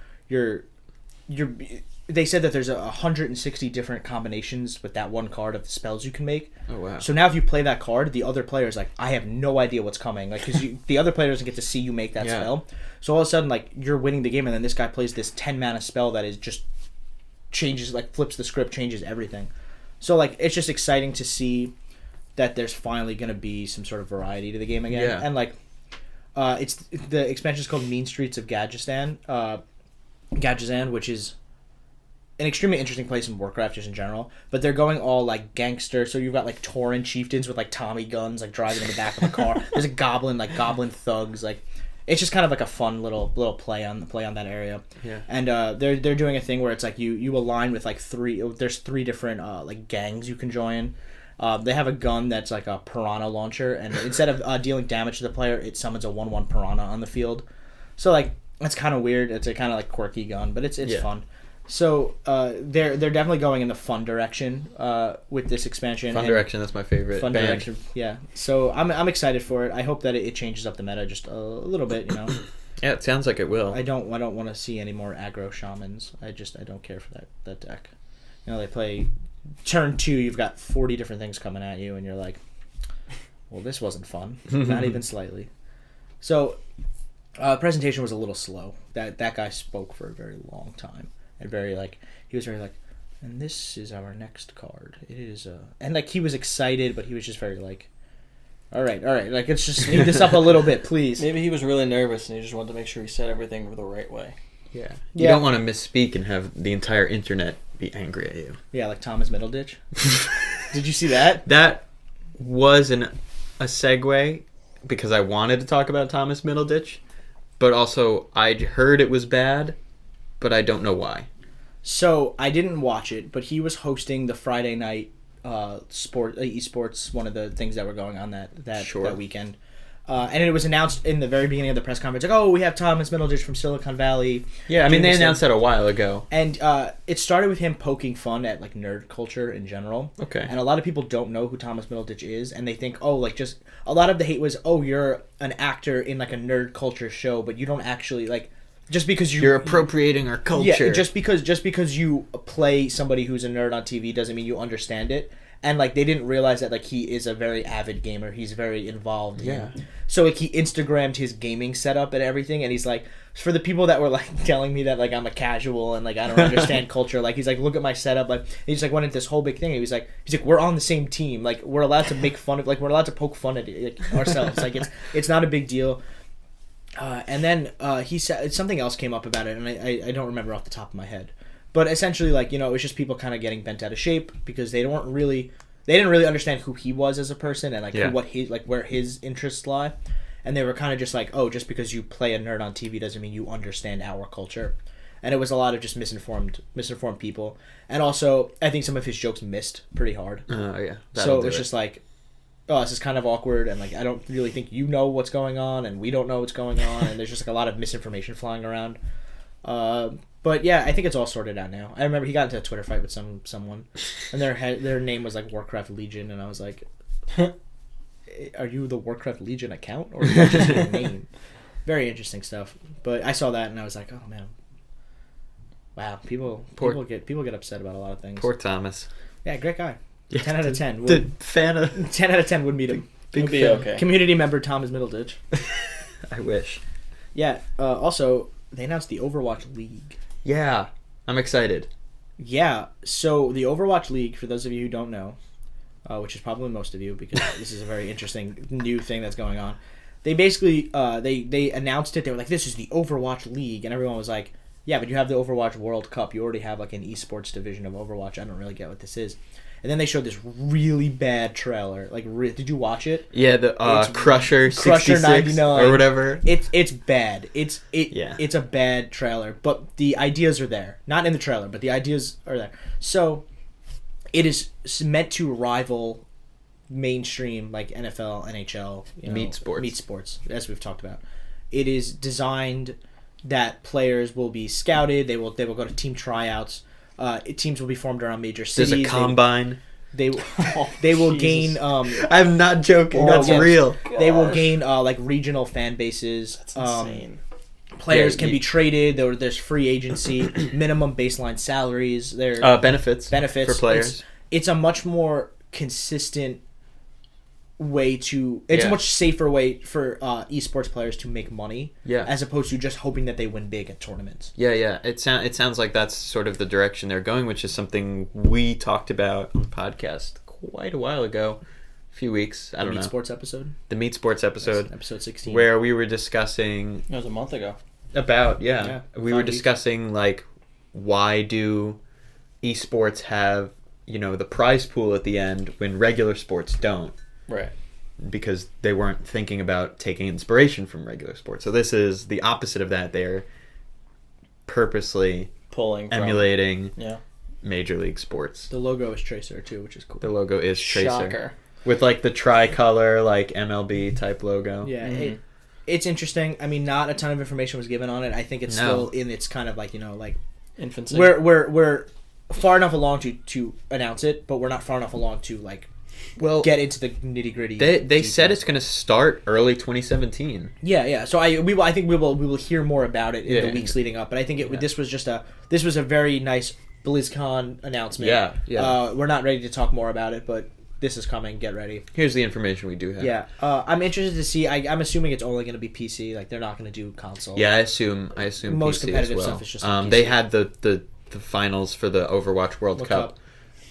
they said that there's 160 different combinations with that one card of the spells you can make. Oh wow. So now if you play that card, the other player's like, I have no idea what's coming, like because the other player doesn't get to see you make that spell. So all of a sudden, like you're winning the game, and then this guy plays this 10 mana spell that is just changes, like flips the script, changes everything. So like it's just exciting to see that there's finally going to be some sort of variety to the game again. Yeah. And like it's the expansion is called Mean Streets of Gadgetzan, which is an extremely interesting place in Warcraft just in general. But they're going all like gangster. So you've got like Tauren chieftains with like Tommy guns, like driving in the back of a car. There's a goblin thugs. Like it's just kind of like a fun little play on that area. Yeah. And they're doing a thing where it's like you align with like 3. There's 3 different like gangs you can join. They have a gun that's like a piranha launcher, and instead of dealing damage to the player, it summons a 1/1 piranha on the field. So like that's kind of weird. It's a kind of like quirky gun, but it's fun. So they're definitely going in the fun direction with this expansion. Fun direction, that's my favorite Fun band. direction, yeah. So I'm excited for it. I hope that it changes up the meta just a little bit. Yeah, it sounds like it will. I don't want to see any more aggro shamans. I don't care for that deck. They play turn 2. You've got 40 different things coming at you, and you're like, well, this wasn't fun, not even slightly. So presentation was a little slow. That guy spoke for a very long time. And he was very like, and this is our next card. It is and like he was excited, but he was just very like, all right, like let's just speed this up a little bit, please. Maybe he was really nervous and he just wanted to make sure he said everything the right way. Yeah. You don't want to misspeak and have the entire internet be angry at you. Yeah, like Thomas Middleditch. Did you see that? That was a segue because I wanted to talk about Thomas Middleditch, but also I'd heard it was bad, but I don't know why. So I didn't watch it, but he was hosting the Friday night esports, one of the things that were going on that weekend. And it was announced in the very beginning of the press conference, like, oh, we have Thomas Middleditch from Silicon Valley. Yeah, I mean, they announced that a while ago. And it started with him poking fun at, like, nerd culture in general. Okay. And a lot of people don't know who Thomas Middleditch is, and they think, oh, like, just... A lot of the hate was, oh, you're an actor in, like, a nerd culture show, but you don't actually, like... Just because you're appropriating our culture. Yeah, just because you play somebody who's a nerd on TV doesn't mean you understand it. And like they didn't realize that like he is a very avid gamer. He's very involved. Yeah. So like he Instagrammed his gaming setup and everything, and he's like, for the people that were like telling me that like I'm a casual and like I don't understand culture, like he's like, look at my setup. Like he just like went into this whole big thing. And he's like we're on the same team. Like we're allowed to make fun of, like we're allowed to poke fun at like ourselves. Like it's not a big deal. And then he said something else came up about it, and I don't remember off the top of my head. But essentially, like, you know, it was just people kind of getting bent out of shape because they didn't really understand who he was as a person and like where his interests lie, and they were kind of just like, oh, just because you play a nerd on TV doesn't mean you understand our culture. And it was a lot of just misinformed people, and also I think some of his jokes missed pretty hard. Yeah. So it was just like, oh, this is kind of awkward, and like I don't really think you know what's going on, and we don't know what's going on, and there's just like a lot of misinformation flying around. But yeah, I think it's all sorted out now. I remember he got into a Twitter fight with someone, and their name was like Warcraft Legion, and I was like, are you the Warcraft Legion account, or is that just your name? Very interesting stuff. But I saw that, and I was like, oh man, wow, people get upset about a lot of things. Poor Thomas. Yeah, great guy. Yeah, 10 out of 10. The fan of 10 out of 10 would meet him. Big be okay. Community member Thomas Middleditch. I wish. Yeah. Also, they announced the Overwatch League. Yeah, I'm excited. Yeah. So the Overwatch League, for those of you who don't know, which is probably most of you, because this is a very interesting new thing that's going on. They basically they announced it. They were like, "This is the Overwatch League," and everyone was like, "Yeah, but you have the Overwatch World Cup. You already have like an esports division of Overwatch. I don't really get what this is." And then they showed this really bad trailer. Like, did you watch it? Yeah, the Crusher 66 99 or whatever. It's bad. It's a bad trailer, but the ideas are there. Not in the trailer, but the ideas are there. So, it is meant to rival mainstream like NFL, NHL, meat sports, as we've talked about. It is designed that players will be scouted. They will go to team tryouts. Teams will be formed around major cities. There's a combine. They will gain. I'm not joking. That's real. Gosh. They will gain like regional fan bases. That's insane. Players can be traded. There's free agency, minimum baseline salaries. There benefits for players. It's a much more consistent way to. It's a much safer way for esports players to make money. Yeah. As opposed to just hoping that they win big at tournaments. Yeah. It sounds like that's sort of the direction they're going, which is something we talked about on the podcast quite a while ago, a few weeks. I don't know. The Meat Sports episode. The Meat Sports episode. Episode 16. Where we were discussing. It was a month ago. About we were discussing like why do esports have the prize pool at the end when regular sports don't. Right. Because they weren't thinking about taking inspiration from regular sports. So this is the opposite of that. They're purposely emulating Major League sports. The logo is Tracer too, which is cool. The logo is Tracer. Shocker. With like the tricolor, like MLB type logo. Yeah. Mm-hmm. It's interesting. I mean, not a ton of information was given on it. I think it's still in its kind of like, like infancy. We're far enough along to announce it, but we're not far enough along to like get into the nitty-gritty. They said it's going to start early 2017. Yeah. So I think we will hear more about it in the weeks leading up, but I think this was a very nice BlizzCon announcement. Yeah. We're not ready to talk more about it, but this is coming. Get ready. Here's the information we do have. Yeah. I'm interested to see. I'm assuming it's only going to be PC. Like they're not going to do console. Yeah, I assume most PC competitive as well. stuff is just on PC. They had the finals for the Overwatch World Cup.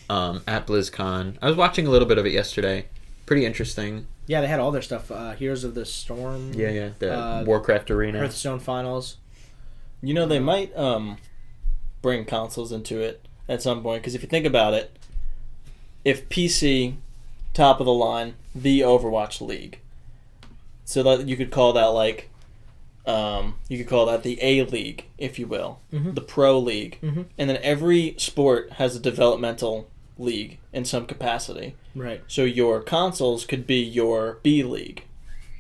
At BlizzCon. I was watching a little bit of it yesterday. Pretty interesting. Yeah, they had all their stuff. Heroes of the Storm. Yeah. The Warcraft Arena. Hearthstone Finals. They might bring consoles into it at some point, because if you think about it, if PC, top of the line, the Overwatch League, so that you could call that like, you could call that the A League, if you will, the Pro League, and then every sport has a developmental league in some capacity. Right. So your consoles could be your B League.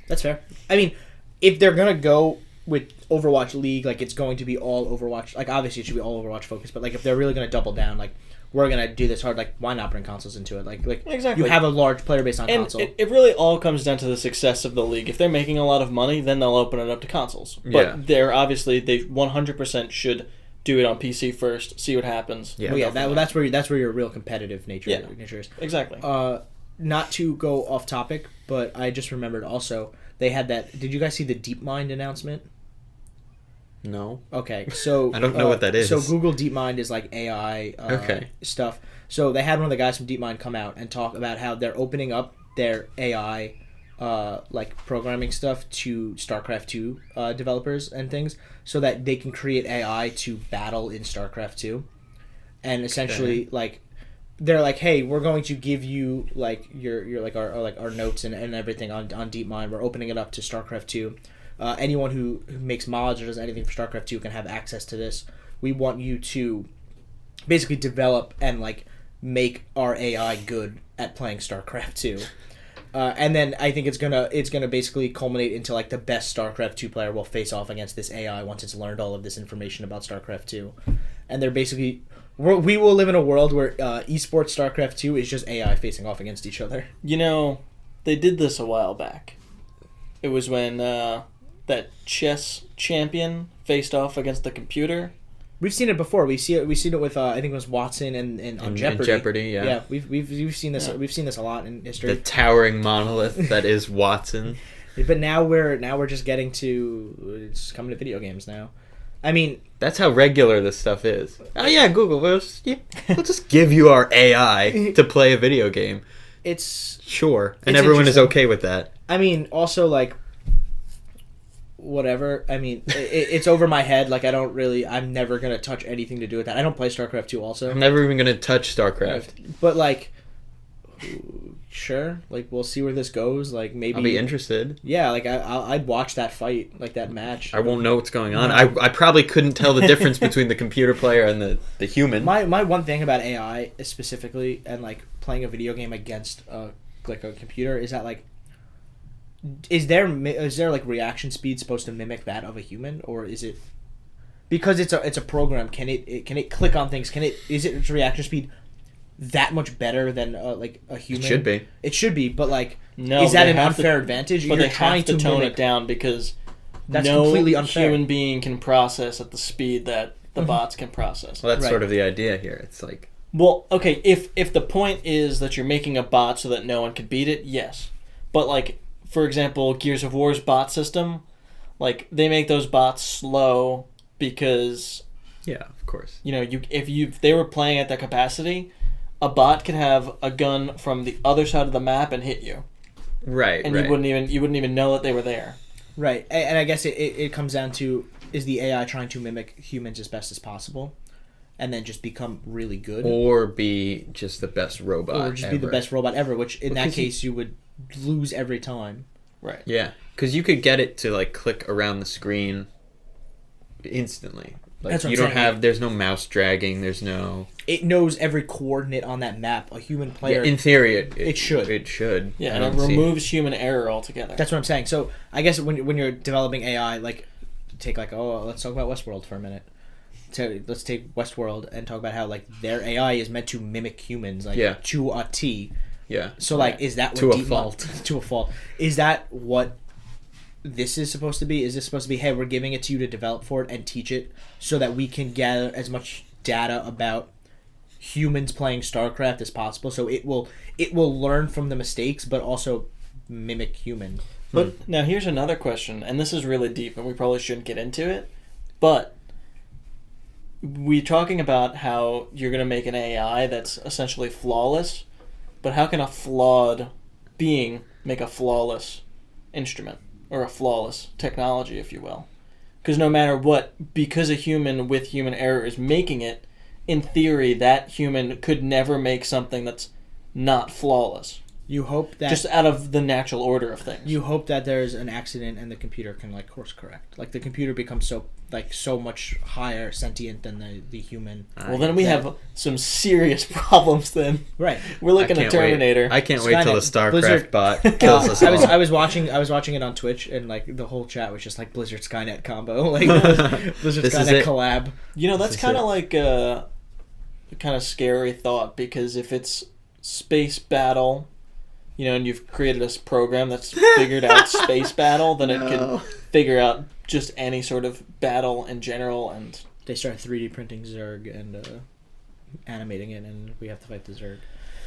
That's fair. I mean, if they're gonna go with Overwatch League, like it's going to be all Overwatch. Like obviously it should be all Overwatch focused, but like if they're really gonna double down, like we're gonna do this hard, like why not bring consoles into it? Like exactly. You have a large player base on console. It really all comes down to the success of the league. If they're making a lot of money, then they'll open it up to consoles. But they're obviously they 100% should do it on PC first, see what happens. Yeah, that's where your real competitive nature is. Exactly. Not to go off topic, but I just remembered also they had that. Did you guys see the DeepMind announcement? No. Okay, so I don't know what that is. So Google DeepMind is like AI stuff. So they had one of the guys from DeepMind come out and talk about how they're opening up their AI like programming stuff to StarCraft 2 developers and things, so that they can create AI to battle in StarCraft 2, and essentially like they're like, hey, we're going to give you like your like our notes and everything on DeepMind. We're opening it up to StarCraft 2. Anyone who makes mods or does anything for StarCraft 2 can have access to this. We want you to basically develop and like make our AI good at playing StarCraft 2. And then I think it's gonna basically culminate into like the best StarCraft 2 player will face off against this AI once it's learned all of this information about StarCraft 2. And they're basically we will live in a world where esports StarCraft 2 is just AI facing off against each other. You know, they did this a while back. It was when that chess champion faced off against the computer. We've seen it before. We've seen it with I think it was Watson and on Jeopardy. Jeopardy, yeah. Yeah, we've seen this. Yeah. We've seen this a lot in history. The towering monolith that is Watson. But now we're just getting to it's coming to video games now. I mean, that's how regular this stuff is. Oh yeah, Google. We'll just give you our AI to play a video game. It's sure, and everyone is okay with that. I mean, also like. Whatever. I mean, it's over my head. Like, I'm never going to touch anything to do with that. I don't play StarCraft 2 also. I'm never even going to touch StarCraft. But, like, sure. Like, we'll see where this goes. Like, maybe... I'll be interested. Yeah, like, I'd watch that fight, like, that match. I won't know what's going on. I probably couldn't tell the difference between the computer player and the human. My one thing about AI specifically, and, like, playing a video game against, like, a computer, is that, like, Is there like reaction speed supposed to mimic that of a human, or is it because it's a program? Can it click on things? Is its reaction speed that much better than like a human? It should be, but like, no, is that an unfair advantage? But they have to tone it down because that's completely unfair. Human being can process at the speed that the bots can process. Well, that's sort of the idea here. It's like, well, okay, if the point is that you're making a bot so that no one can beat it, yes, but like. For example, Gears of War's bot system, like they make those bots slow because, yeah, of course. You know, if they were playing at that capacity, a bot could have a gun from the other side of the map and hit you. Right. And you wouldn't even know that they were there. Right, and I guess it comes down to, is the AI trying to mimic humans as best as possible, and then just become really good, or be just the best robot, or just be the best robot ever? Which in that case you would lose every time. Right. Yeah, because you could get it to like click around the screen instantly. Like, that's what you I'm don't saying. have. There's no mouse dragging. There's no. It knows every coordinate on that map. A human player. Yeah, in theory, it should. It should. Yeah, and it removes human error altogether. That's what I'm saying. So I guess when you're developing AI, like take like let's talk about Westworld for a minute. Let's take Westworld and talk about how like their AI is meant to mimic humans, like to a T. Yeah. So like, is that what to a fault? To a fault. Is that what this is supposed to be? Is this supposed to be, hey, we're giving it to you to develop for it and teach it so that we can gather as much data about humans playing StarCraft as possible, so it will learn from the mistakes but also mimic human. But now here's another question, and this is really deep and we probably shouldn't get into it, but we're talking about how you're going to make an AI that's essentially flawless, but how can a flawed being make a flawless instrument or a flawless technology, if you will? Because no matter what, because a human with human error is making it, in theory, that human could never make something that's not flawless. You hope that... Just out of the natural order of things. You hope that there's an accident and the computer can, like, course correct. Like, the computer becomes so much higher sentient than the human. Well, then we have some serious problems then. Right. We're looking at Terminator. I can't wait till the StarCraft Blizzard bot kills us all. I was watching it on Twitch, and, like, the whole chat was just, like, Blizzard Skynet combo. Like, Blizzard Skynet collab. You know, that's kind of like a kind of scary thought, because if it's space battle... You know, and you've created a program that's figured out space battle, then it can figure out just any sort of battle in general. And they start 3D printing Zerg and animating it, and we have to fight the Zerg.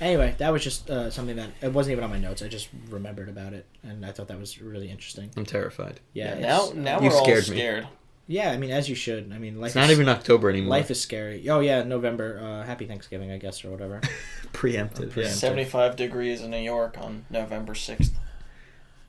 Anyway, that was just something that it wasn't even on my notes. I just remembered about it, and I thought that was really interesting. I'm terrified. Yeah, now we're all scared. Yeah, I mean, as you should. I mean, it's not even October anymore. Life is scary. Oh yeah, November. Happy Thanksgiving, I guess, or whatever. Preempted. 75 degrees in New York on November 6th.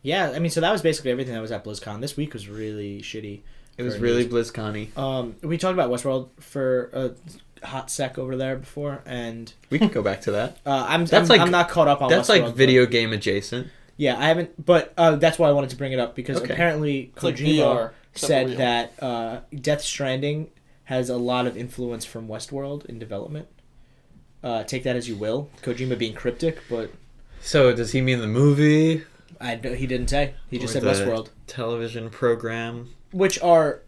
Yeah, I mean, so that was basically everything that was at BlizzCon. This week was really shitty. It was for really news. BlizzCon-y. We talked about Westworld for a hot sec over there before, and We could go back to that. I'm Like- not caught up on That's Westworld. like video game adjacent. But, yeah, I haven't, but that's why I wanted to bring it up because Okay. apparently It's like Kojima VR. except for said real. that Death Stranding has a lot of influence from Westworld in development. Take that as you will. Kojima being cryptic, but So does he mean the movie? he didn't say. He just Or said the Westworld, television program? which are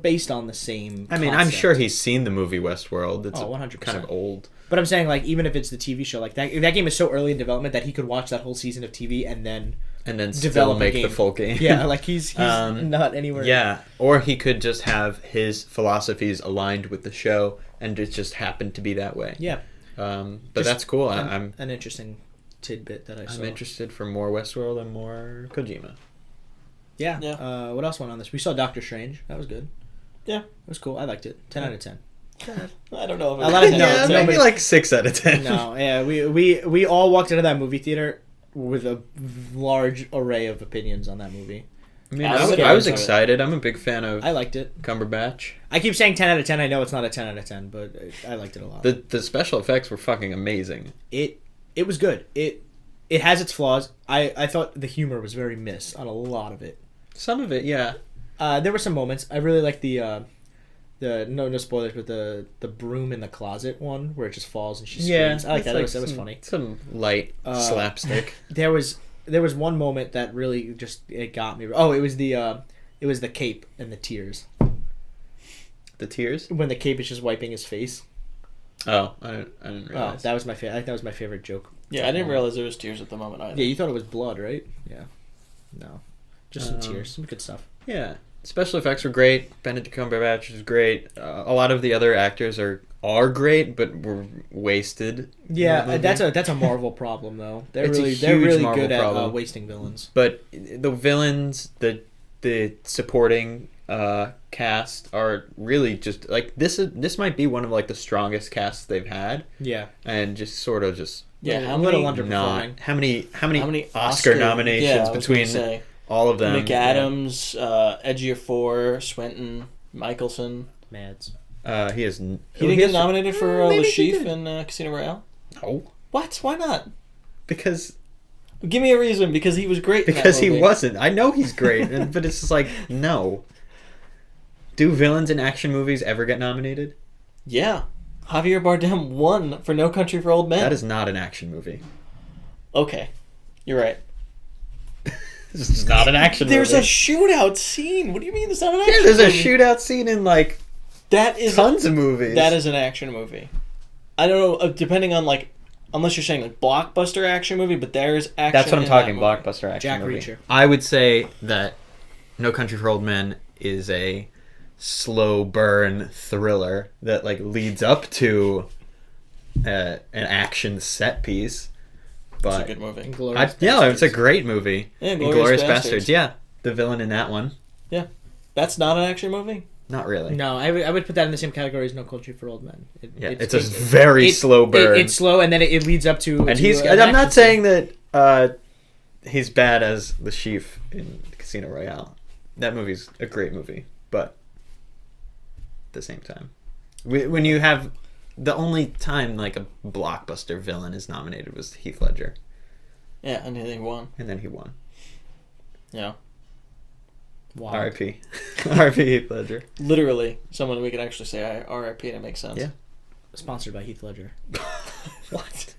based on the same. I mean, I'm concept. sure he's seen the movie Westworld. It's 100%. kind of old. But I'm saying, like, even if it's the TV show, like that game is so early in development that he could watch that whole season of TV and then And then develop still a make the game. full game. Yeah, like he's Um, not anywhere. Yeah, or he could just have his philosophies aligned with the show, and it just happened to be that way. Yeah. But Just that's cool. I'm an interesting tidbit that I saw. interested for more Westworld and more Kojima. Yeah. Yeah. What else went on this? We saw Doctor Strange. That was good. Yeah. It was cool. I liked it. 10 out of 10. I don't know. If A lot of- it- no, yeah, no, maybe but- like 6 out of 10. No, yeah, we all walked into that movie theater with a large array of opinions on that movie. I mean, I I was was, scared I was of it. excited. I'm a big fan of I liked it. Cumberbatch. I keep saying 10 out of 10. I know it's not a 10 out of 10, but I liked it a lot. The special effects were fucking amazing. It was good. It has its flaws. I thought the humor was very missed on a lot of it. Some of it, yeah. There were some moments. I really liked the no spoilers, but the broom in the closet one where it just falls and she screams. I like that. That was funny. Some light slapstick. There was one moment that really just it got me. Oh, it was the cape and the tears The tears? when the cape is just wiping his face. Oh, I didn't Oh, realize. that was my favorite. I think that was my favorite joke. Yeah, I didn't realize there was tears at the moment either. Yeah, you thought it was blood, right? Yeah. No, just some Um, tears, some good stuff. Yeah. Special effects were great. Benedict Cumberbatch is great. A lot of the other actors are great, but were wasted. in Yeah, that movie. that's a Marvel problem though. They're It's a they're huge really Marvel good at problem. wasting villains. But the villains, the supporting cast are really just like this might be one of like the strongest casts they've had, Yeah, and just sort of just Yeah, how little many? underperforming. how many How many Oscar nominations yeah, I was gonna between say. all of them? McAdams, Ejiofor, Swinton, Michelson. Mads. He is. He didn't get nominated for Maybe Le he Chiffre did. in Casino Royale. No, What? Why not? because Give me a reason. Because he was great. in that he movie. wasn't. I know he's great, but it's just like no. Do villains in action movies ever get nominated? Yeah, Javier Bardem won for No Country for Old Men. That is not an action movie. Okay, you're right. This is not an action There's movie. a shootout scene. What do you mean it's not an Yeah, action there's a movie? shootout scene in like That is tons of movies. that is an action movie. I don't know, depending on like, unless you're saying like blockbuster action movie, but there's action. That's what I'm in talking. that movie. Blockbuster action Jack movie. Reacher. I would say that No Country for Old Men is a slow burn thriller that like leads up to an action set piece. It's a But good movie. Inglourious yeah, it's a Basterds. great movie. Yeah, Inglourious Glorious Bastards. Bastards. Yeah, the villain in that one. That's not an action movie. Not really. No, I would put that in the same category as No Country for Old Men. Yeah, it's a very slow burn. It's slow, and then it leads up to. And to he's. an I'm not action saying that he's bad as the chief in Casino Royale. That movie's a great movie, but at the same time, when you have the only time like a blockbuster villain is nominated was Heath Ledger, Yeah, and he won. and then he won. Yeah, scene. Wow. R.I.P. R.I.P. Heath Ledger. literally someone we could actually say R.I.P. and it makes sense. Yeah. Sponsored by Heath Ledger. What?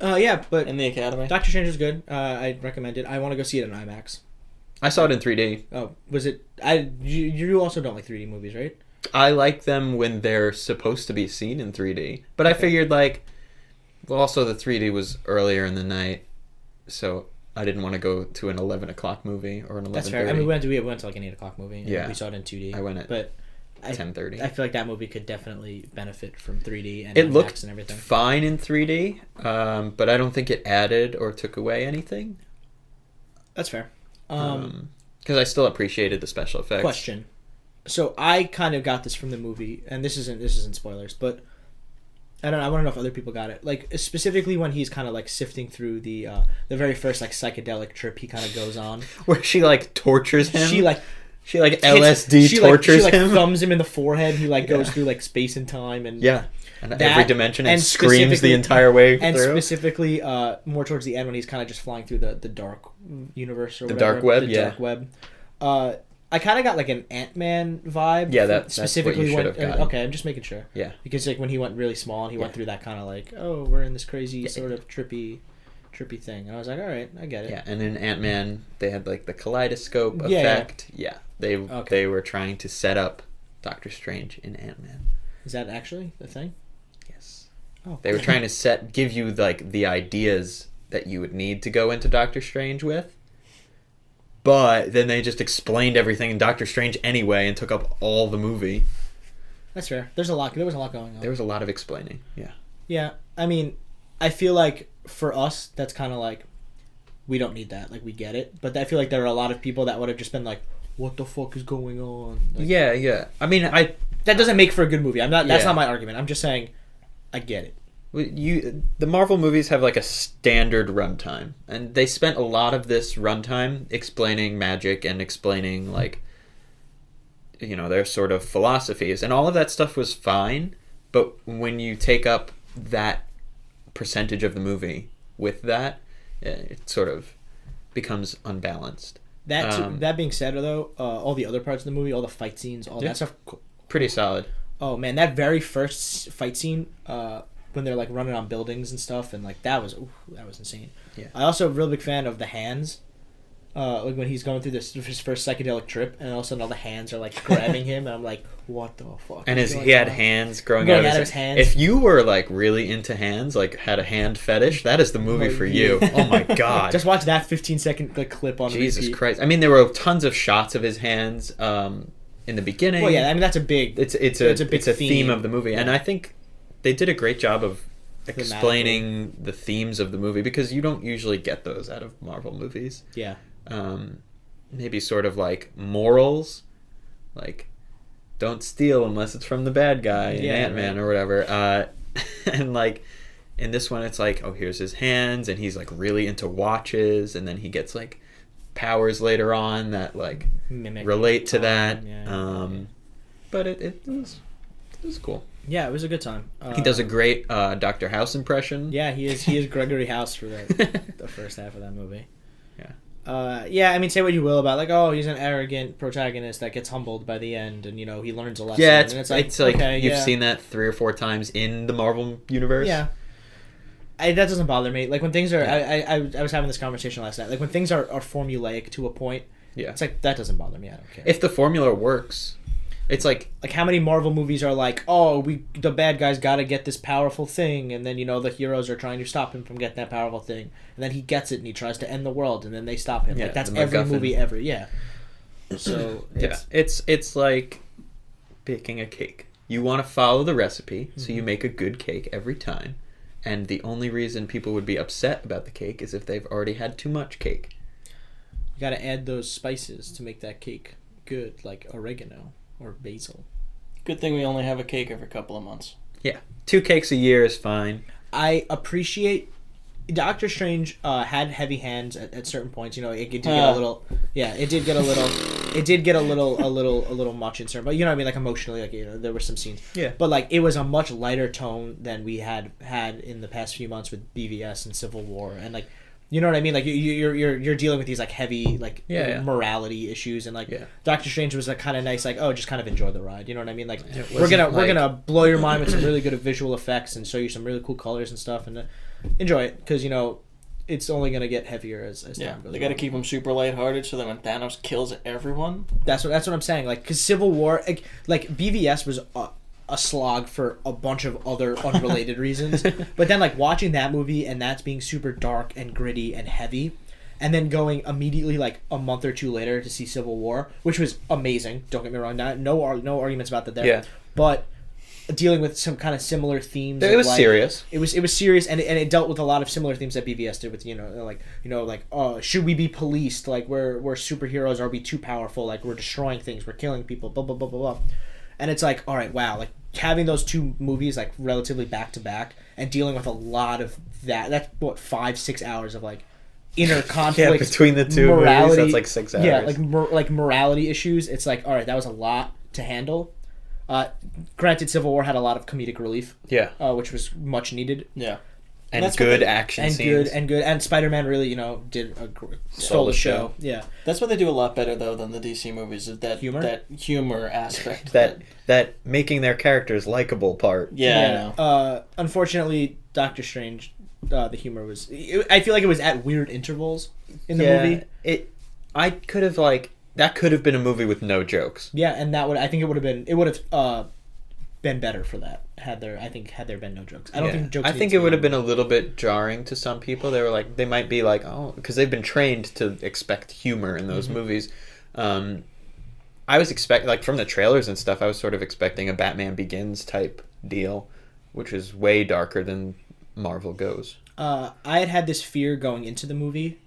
Yeah, but In the Academy. Doctor Strange is good. I recommend it. I want to go see it in IMAX. I saw it in 3D. Oh, was it? You also don't like 3D movies, right? I like them when they're supposed to be seen in 3D, but I figured like, well, also the 3D was earlier in the night, so I didn't want to go to an 11 o'clock movie or an 11:30. That's fair. I mean, we went to like an 8 o'clock movie. And Yeah. we saw it in 2D. I went at but 10:30. I feel like that movie could definitely benefit from 3D and It IMAX looked and everything. fine in 3D, but I don't think it added or took away anything. That's fair. Because I still appreciated the special effects. Question. So I kind of got this from the movie, and this isn't spoilers, but I don't know, I want to know if other people got it. Like specifically when he's kind of like sifting through the very first like psychedelic trip he kind of goes on. Where she like tortures him. She like LSD tortures him. him. Thumbs him in the forehead. He like goes through like space and time and and every dimension and screams specifically- the entire way and through. specifically more towards the end when he's kind of just flying through the dark universe or The whatever, dark web, the yeah. dark web. I kind of got like an Ant-Man vibe. Yeah, that's specifically what you should when. have gotten. Okay, I'm just making sure. Yeah. Because like when he went really small and he went Yeah. through that kind of like, oh, we're in this crazy sort of trippy thing, and I was like, all right, I get it. Yeah, and in Ant-Man, they had like the kaleidoscope Yeah, effect. Yeah, they Okay. were trying to set up Doctor Strange in Ant-Man. Is that actually the thing? Yes. Oh, They were trying to give you like the ideas that you would need to go into Doctor Strange with. But then they just explained everything in Doctor Strange anyway and took up all the movie. That's fair. There was a lot going on. There was a lot of explaining. Yeah. Yeah, I mean, I feel like for us, that's kind of like, we don't need that. Like, we get it. But I feel like there are a lot of people that would have just been like, what the fuck is going on? Like, Yeah. I mean, that doesn't make for a good movie. That's Yeah. not my argument. I'm just saying, I get it. the Marvel movies have like a standard runtime, and they spent a lot of this runtime explaining magic and explaining like, you know, their sort of philosophies, and all of that stuff was fine. But when you take up that percentage of the movie with that, it sort of becomes unbalanced. That being said, though, all the other parts of the movie, all the fight scenes, all that stuff. Pretty solid. Oh man, that very first fight scene, when they're like running on buildings and stuff, and like that was insane. Yeah. I also a real big fan of the hands. Like when he's going through his first psychedelic trip, and all of a sudden all the hands are like grabbing him, and I'm like, what the fuck? And is he going had on? hands growing out of his hands. If you were like really into hands, like had a hand fetish, that is the movie for you. Oh my god! Just watch that 15-second like, clip on Jesus repeat. Christ! I mean, there were tons of shots of his hands in the beginning. Well, yeah, I mean that's a big. It's a theme of the movie, and I think they did a great job of explaining the themes of the movie, because you don't usually get those out of Marvel movies. Yeah. Maybe sort of like morals, like don't steal unless it's from the bad guy in Ant-Man or whatever. And like in this one, it's like, oh, here's his hands, and he's like really into watches, and then he gets like powers later on that like relate to that. But it was cool. Yeah, it was a good time. He does a great Dr. House impression. Yeah, he is Gregory House for the first half of that movie. Yeah. Yeah, I mean, say what you will about like, oh, he's an arrogant protagonist that gets humbled by the end, and you know he learns a lesson. Yeah, and it's like okay, you've seen that 3 or 4 times in the Marvel universe. Yeah. That doesn't bother me. Like when things are, I was having this conversation last night. Like when things are formulaic to a point. Yeah. It's like that doesn't bother me. I don't care. If the formula works, it's like how many Marvel movies are like, oh, the bad guy's got to get this powerful thing, and then you know the heroes are trying to stop him from getting that powerful thing, and then he gets it and he tries to end the world, and then they stop him. Yeah, like that's the every MacGuffin. movie ever. Yeah. So it's like baking a cake. You want to follow the recipe, so you make a good cake every time. And the only reason people would be upset about the cake is if they've already had too much cake. You got to add those spices to make that cake good, like oregano or basil. Good thing we only have a cake every couple of months. Yeah. 2 cakes a year is fine. I appreciate Doctor Strange had heavy hands at certain points. You know, it did get a little. Yeah, it did get a little. It did get a little much in certain. But you know what I mean, like emotionally, like you know, there were some scenes. Yeah. But like it was a much lighter tone than we had in the past few months with BVS and Civil War, and like, you know what I mean. Like you're dealing with these like heavy like morality issues, and like Doctor Strange was a kind of nice like, oh, just kind of enjoy the ride. You know what I mean? Like we're gonna blow your mind with some really good visual effects and show you some really cool colors and stuff, and enjoy it, because you know it's only gonna get heavier as time goes. They got to keep them super lighthearted so that when Thanos kills everyone, that's what I'm saying. Like, because Civil War, like BVS was a slog for a bunch of other unrelated reasons, but then like watching that movie and that's being super dark and gritty and heavy, and then going immediately like a month or 2 later to see Civil War, which was amazing. Don't get me wrong, no arguments about that there. Yeah. But dealing with some kind of similar themes. It was serious. It was serious, and it dealt with a lot of similar themes that BVS did with should we be policed? Like we're superheroes? Are we too powerful? Like we're destroying things, we're killing people, blah blah blah blah blah. And it's like, all right, wow, like having those two movies like relatively back to back and dealing with a lot of that's what 5-6 hours of like inner conflict between the two movies, that's like 6 hours. Yeah, like morality issues. It's like, all right, that was a lot to handle. Granted, Civil War had a lot of comedic relief, which was much needed. Yeah. And good action scenes. And Spider-Man really, stole the show. Yeah, that's what they do a lot better though than the DC movies. Is that humor? That humor aspect. that making their characters likable part. Yeah. Unfortunately, Doctor Strange, the humor was. I feel like it was at weird intervals in the movie. That could have been a movie with no jokes. Yeah, and I think it would have been better for that had there been no jokes. I don't think jokes. I think it would have been a little bit jarring to some people. They might be like, oh, because they've been trained to expect humor in those movies. I was expecting, from the trailers and stuff, I was sort of expecting a Batman Begins type deal, which is way darker than Marvel goes. I had this fear going into the movie,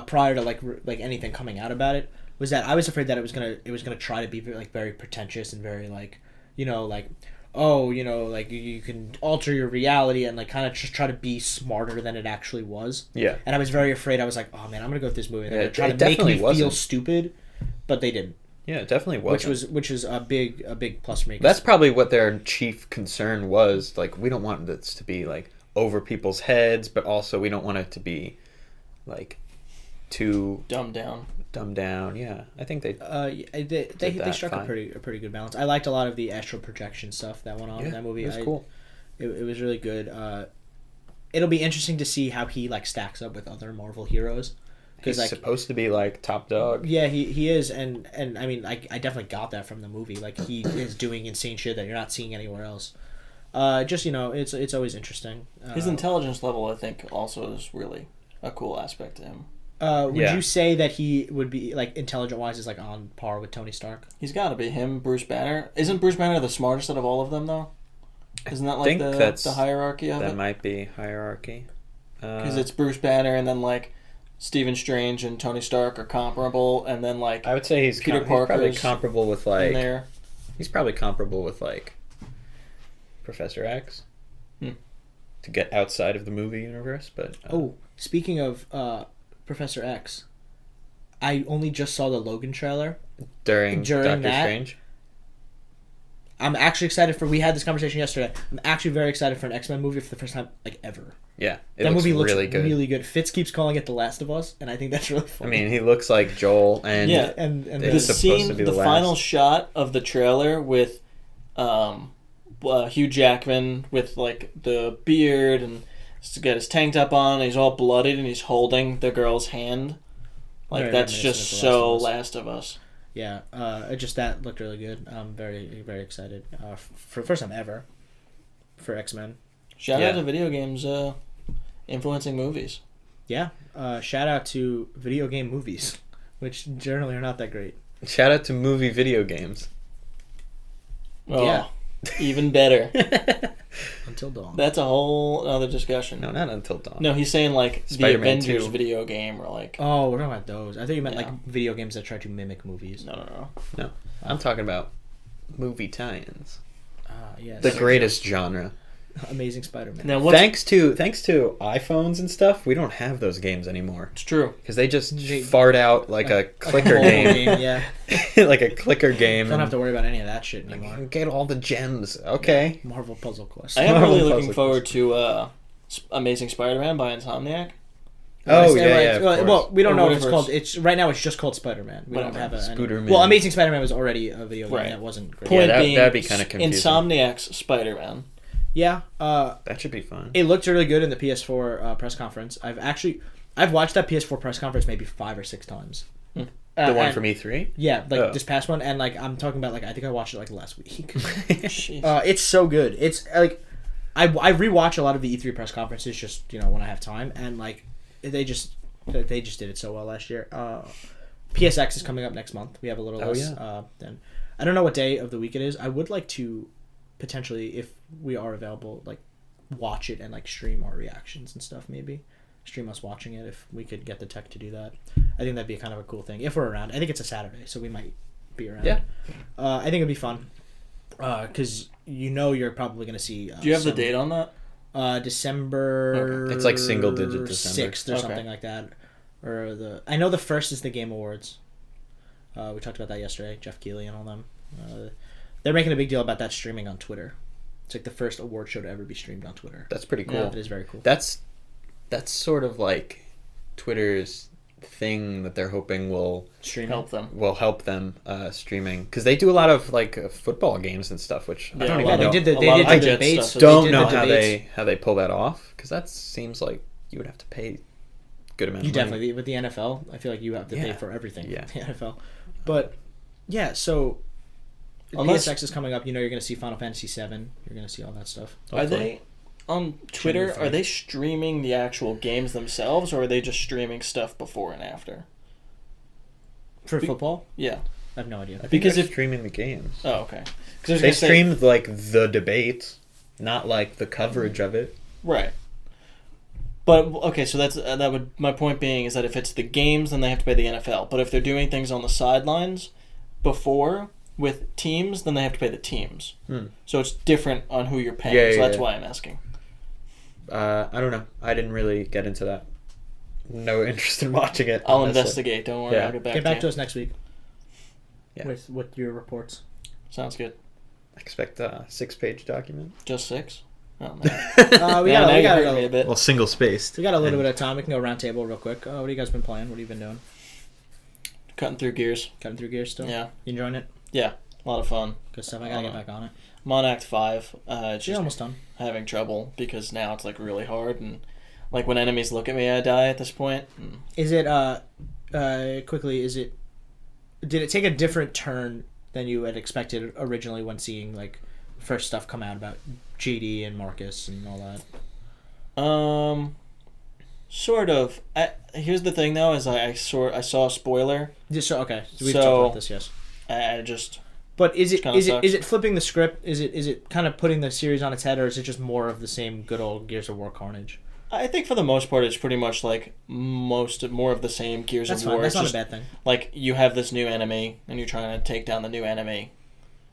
prior to like anything coming out about it, was that I was afraid that it was gonna try to be very pretentious and very you can alter your reality and kind of just try to be smarter than it actually was. Yeah. And I was very afraid. I was like, oh man, I'm gonna go with this movie and they're gonna try to make me feel stupid, but they didn't. Yeah, it definitely wasn't. Which is a big plus for me. That's probably what their chief concern was. We don't want this to be over people's heads, but also we don't want it to be too dumbed down. Yeah, I think they struck a pretty good balance. I liked a lot of the astral projection stuff that went on in that movie. It was cool. It was really good. It'll be interesting to see how he stacks up with other Marvel heroes. He's supposed to be top dog. Yeah, he is, and I mean, I definitely got that from the movie. He is doing insane shit that you're not seeing anywhere else. It's always interesting. His intelligence level, I think, also is really a cool aspect to him. Would you say that he would be intelligent wise is on par with Tony Stark? He's got to be him. Bruce Banner isn't Bruce Banner the smartest out of all of them though? Isn't that the hierarchy of it? That might be hierarchy. Because it's Bruce Banner and then Stephen Strange and Tony Stark are comparable, and then I would say he's probably comparable with he's probably comparable with Professor X. To get outside of the movie universe, but speaking of Professor X, I only just saw the Logan trailer during Doctor Strange. I'm actually excited we had this conversation yesterday. I'm actually very excited for an X-Men movie for the first time ever. Yeah, that movie looks really good. Fitz keeps calling it The Last of Us, and I think that's really funny. I mean, he looks like Joel, and and the scene, the final shot of the trailer with Hugh Jackman with the beard and he's got his tank top on, and he's all bloodied, and he's holding the girl's hand. That's just so Last of Us. Yeah, that looked really good. I'm very, very excited for the first time ever for X-Men. Shout out to video games influencing movies. Yeah, shout out to video game movies, which generally are not that great. Shout out to movie video games. Oh, yeah. Even better. Until Dawn. That's a whole other discussion. No, not Until Dawn. No, he's saying the Avengers 2 video game or Oh, we're talking about those. I thought you meant video games that try to mimic movies. No. I'm talking about movie tie-ins. Yes. The greatest genre. Amazing Spider-Man. Now, thanks to iPhones and stuff, we don't have those games anymore. It's true. Because they just fart out a clicker game. Yeah. A clicker game. Don't have to worry about any of that shit anymore. Get all the gems. Okay. Marvel Puzzle Quest. I am really looking forward to Amazing Spider-Man by Insomniac. Oh, yeah. Well, we don't know what it's called. Right now it's just called Spider-Man. We don't have Well, Amazing Spider-Man was already a video game that wasn't great. Point being, that'd be kind of confusing. Insomniac's Spider-Man. Yeah, that should be fun. It looked really good in the PS4 press conference. I've watched that PS4 press conference maybe 5 or 6 times. The one from E3? Yeah, this past one, and I'm talking about I think I watched it last week. It's so good. It's I rewatch a lot of the E3 press conferences just when I have time, and they just did it so well last year. PSX is coming up next month. We have a little less. Then I don't know what day of the week it is. I would like to potentially, if we are available, watch it and stream our reactions and stuff. Maybe stream us watching it if we could get the tech to do that. I think that'd be kind of a cool thing if we're around. I think it's a Saturday, so we might be around. Yeah. I think it'd be fun. Because you're probably going to see. Do you have the date on that? December. Okay. It's like single digit December 6th or something like that. I know the first is the Game Awards. We talked about that yesterday. Jeff Keighley and all them. They're making a big deal about that streaming on Twitter. It's like the first award show to ever be streamed on Twitter. That's pretty cool. Yeah, it is very cool. That's sort of like Twitter's thing that they're hoping will help them streaming, because they do a lot of like football games and stuff, which I don't even know. They did the debates. Stuff. Don't know how they pull that off, because that seems like you would have to pay good amount of money. Definitely with the NFL, I feel like you have to pay for everything. Yeah. The NFL, but yeah, so PSX is coming up. You're going to see Final Fantasy VII. You're going to see all that stuff. Are they on Twitter? Are they streaming the actual games themselves, or are they just streaming stuff before and after? For football? Yeah, I have no idea. Because if streaming the games. Oh, okay. They streamed like the debate, not like the coverage of it. Right. But okay, so my point being is that if it's the games, then they have to pay the NFL. But if they're doing things on the sidelines before with teams, then they have to pay the teams. So it's different on who you're paying. So that's why I'm asking. I don't know. I didn't really get into that. No interest in watching it. I'll investigate. Don't worry. Yeah. I'll get back to to us next week. Yeah. With your reports. Sounds good. Expect a 6-page document. Just 6? Oh, no. We got a bit. Well, single spaced. We got a little bit of time. We can go round table real quick. What have you guys been playing? What have you been doing? Cutting through Gears. Cutting through Gears still? Yeah. You enjoying it? Yeah. A lot of fun. Good stuff. I gotta get back on it. I'm on Act 5. You're almost done. Having trouble because now it's like really hard, and like when enemies look at me, I die at this point. Is it quickly? Did it take a different turn than you had expected originally when seeing like first stuff come out about JD and Marcus and all that? Sort of. Here's the thing though: is I saw a spoiler. Okay. So we've talked about this. Yes. I just. But is it flipping the script? Is it kind of putting the series on its head, or is it just more of the same good old Gears of War carnage? I think for the most part, it's pretty much like more of the same Gears of War. That's not a bad thing. Like you have this new enemy, and you're trying to take down the new enemy.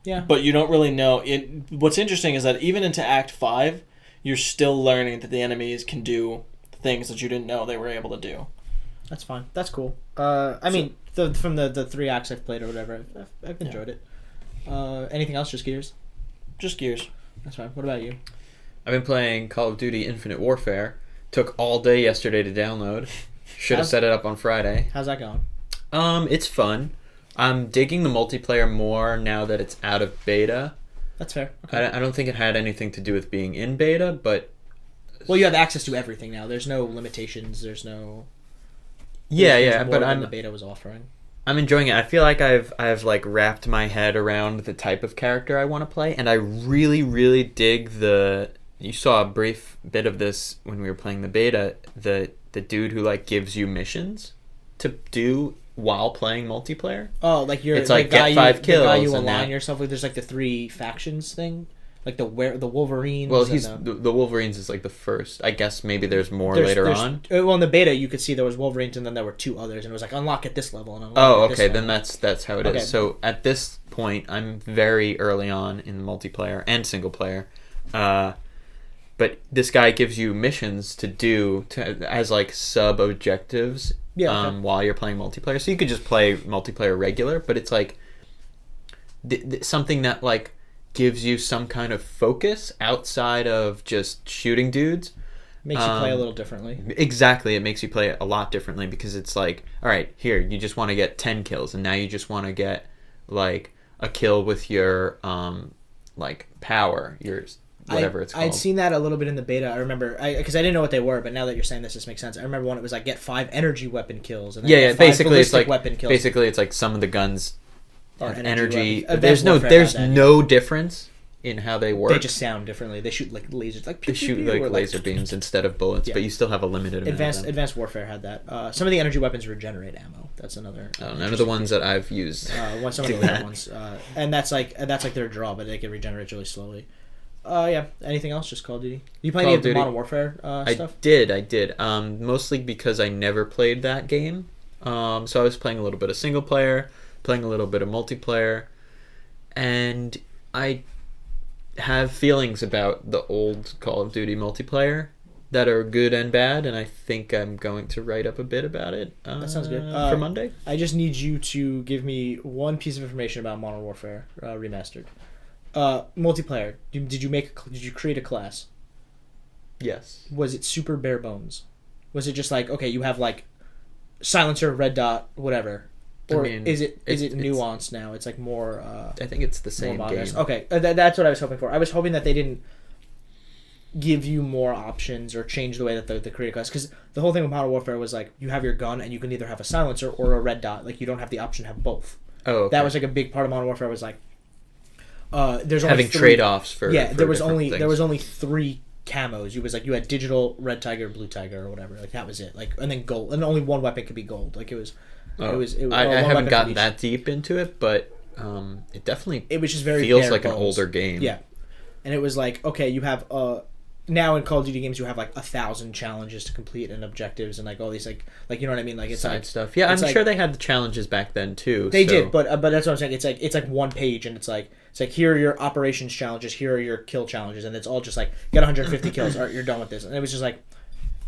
Yeah. But you don't really know. What's interesting is that even into Act 5, you're still learning that the enemies can do things that you didn't know they were able to do. That's fine. That's cool. Mean, from the 3 acts I've played or whatever, I've enjoyed it. Anything else? Just Gears? Just Gears. That's fine. What about you? I've been playing Call of Duty Infinite Warfare. Took all day yesterday to download. Should have set it up on Friday. How's that going? It's fun. I'm digging the multiplayer more now that it's out of beta. That's fair. Okay. I don't think it had anything to do with being in beta, but... Well, you have access to everything now. There's no limitations. There's no... Yeah, but the beta was offering. I'm enjoying it. I feel like I've like wrapped my head around the type of character I want to play, and I really, really dig the... You saw a brief bit of this when we were playing the beta. The dude who like gives you missions to do while playing multiplayer. Oh, like you're it's like get 5 kills. The guy you align yourself with. There's like the 3 factions thing, like the Wolverines. Well, the Wolverines is like the first. I guess maybe there's more later on. Well, in the beta, you could see there was Wolverines, and then there were 2 others, and it was like unlock at this level and unlock. Oh, at this okay, level. then that's how it is. So at this point, I'm very early on in multiplayer and single player. But this guy gives you missions to do as like sub objectives while you're playing multiplayer. So you could just play multiplayer regular, but it's like something that like gives you some kind of focus outside of just shooting dudes. Makes you play a little differently. Exactly, it makes you play it a lot differently because it's like, all right, here you just want to get 10 kills, and now you just want to get like a kill with your like power, yours. Whatever it's called. I'd seen that a little bit in the beta. I remember, because I didn't know what they were, but now that you're saying this makes sense. I remember when it was like get 5 energy weapon kills, and then 5 basically it's like weapon kills. Basically it's like some of the guns have energy. There's no difference in how they work. They just sound differently. They shoot like lasers, like they shoot like laser beams instead of bullets, but you still have a limited amount. Advanced Warfare had that. Some of the energy weapons regenerate ammo. That's another. None of the ones that I've used. Some of the later ones, and that's like their draw, but they can regenerate really slowly. Yeah. Anything else? Just Call of Duty. You play any of the Modern Warfare stuff? I did. Mostly because I never played that game. So I was playing a little bit of single player, playing a little bit of multiplayer, and I have feelings about the old Call of Duty multiplayer that are good and bad, and I think I'm going to write up a bit about it. That sounds good. For Monday. I just need you to give me one piece of information about Modern Warfare Remastered. Multiplayer. Did you create a class? Yes. Was it super bare bones? Was it just like, okay, you have like silencer, red dot, whatever? Or is it nuanced now? It's like more. I think it's the same game. Okay, that's what I was hoping for. I was hoping that they didn't give you more options or change the way that the creator class, because the whole thing with Modern Warfare was like you have your gun and you can either have a silencer or a red dot. Like you don't have the option to have both. Oh, okay. That was like a big part of Modern Warfare. Was like there's having only trade-offs for there was things. only 3 camos. You had digital, red tiger, blue tiger, or whatever. Like that was it. Like and then gold, and only one weapon could be gold. Like it was. I haven't gotten that deep into it, but it definitely was just very feels bare like bones. an older game. Yeah, and it was like, okay, you have now in Call of Duty games you have like 1,000 challenges to complete and objectives and like all these like you know what I mean, like it's side like stuff. Yeah, I'm like, sure they had the challenges back then too. They did, but that's what I'm saying. It's like one page and it's like here are your operations challenges, here are your kill challenges, and it's all just like get 150 kills, all right, you're done with this. And it was just like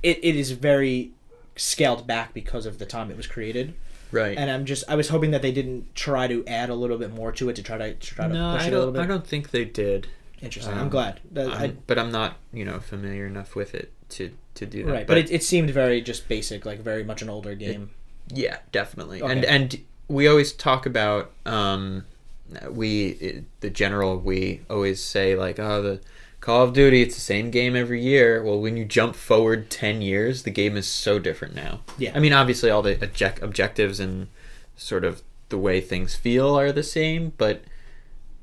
it is very scaled back because of the time it was created. Right. And I was hoping that they didn't try to add a little bit more to it to try to push it a little bit. I don't think they did. Interesting. I'm glad. But I'm not, familiar enough with it to do that. Right, but it seemed very just basic, like very much an older game. Yeah, definitely. Okay. And we always talk about we always say like, oh, the Call of Duty, it's the same game every year. Well, when you jump forward 10 years, the game is so different now. Yeah. I mean, obviously all the objectives and sort of the way things feel are the same, but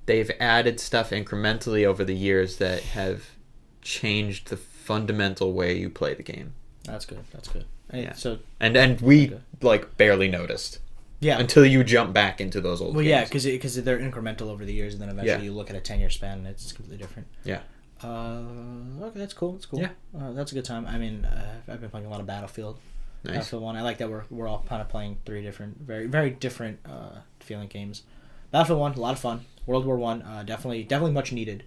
they've added stuff incrementally over the years that have changed the fundamental way you play the game. That's good. Yeah. So and we like barely noticed. Yeah. Until you jump back into those old games. Yeah, because they're incremental over the years, and then eventually you look at a 10-year span and it's completely different. Yeah. Okay, that's cool. Yeah. That's a good time. I mean, I've been playing a lot of Battlefield. Nice. Battlefield 1. I like that we're all kind of playing 3 different, very very different feeling games. Battlefield 1, a lot of fun. World War 1, definitely much needed.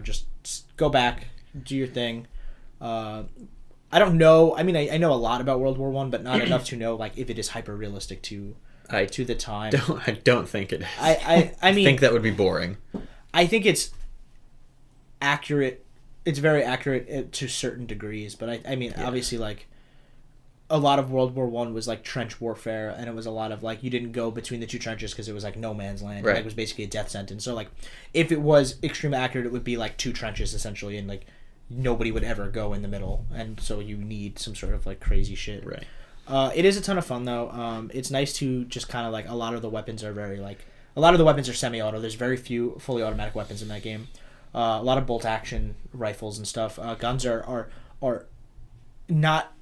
Just go back, do your thing. I don't know. I mean, I know a lot about World War 1, but not enough to know like if it is hyper realistic to the time. I don't think it is. I mean, think that would be boring. I think it's accurate. It's very accurate to certain degrees, but I mean, obviously, like a lot of World War 1 was like trench warfare, and it was a lot of like you didn't go between the 2 trenches because it was like no man's land. Right. Like, it was basically a death sentence. So like, if it was extremely accurate, it would be like 2 trenches essentially, and like nobody would ever go in the middle, and so you need some sort of like crazy shit. Right. It is a ton of fun though. It's nice to just kind of like a lot of the weapons are semi-auto. There's very few fully automatic weapons in that game. A lot of bolt action rifles and stuff. Guns are not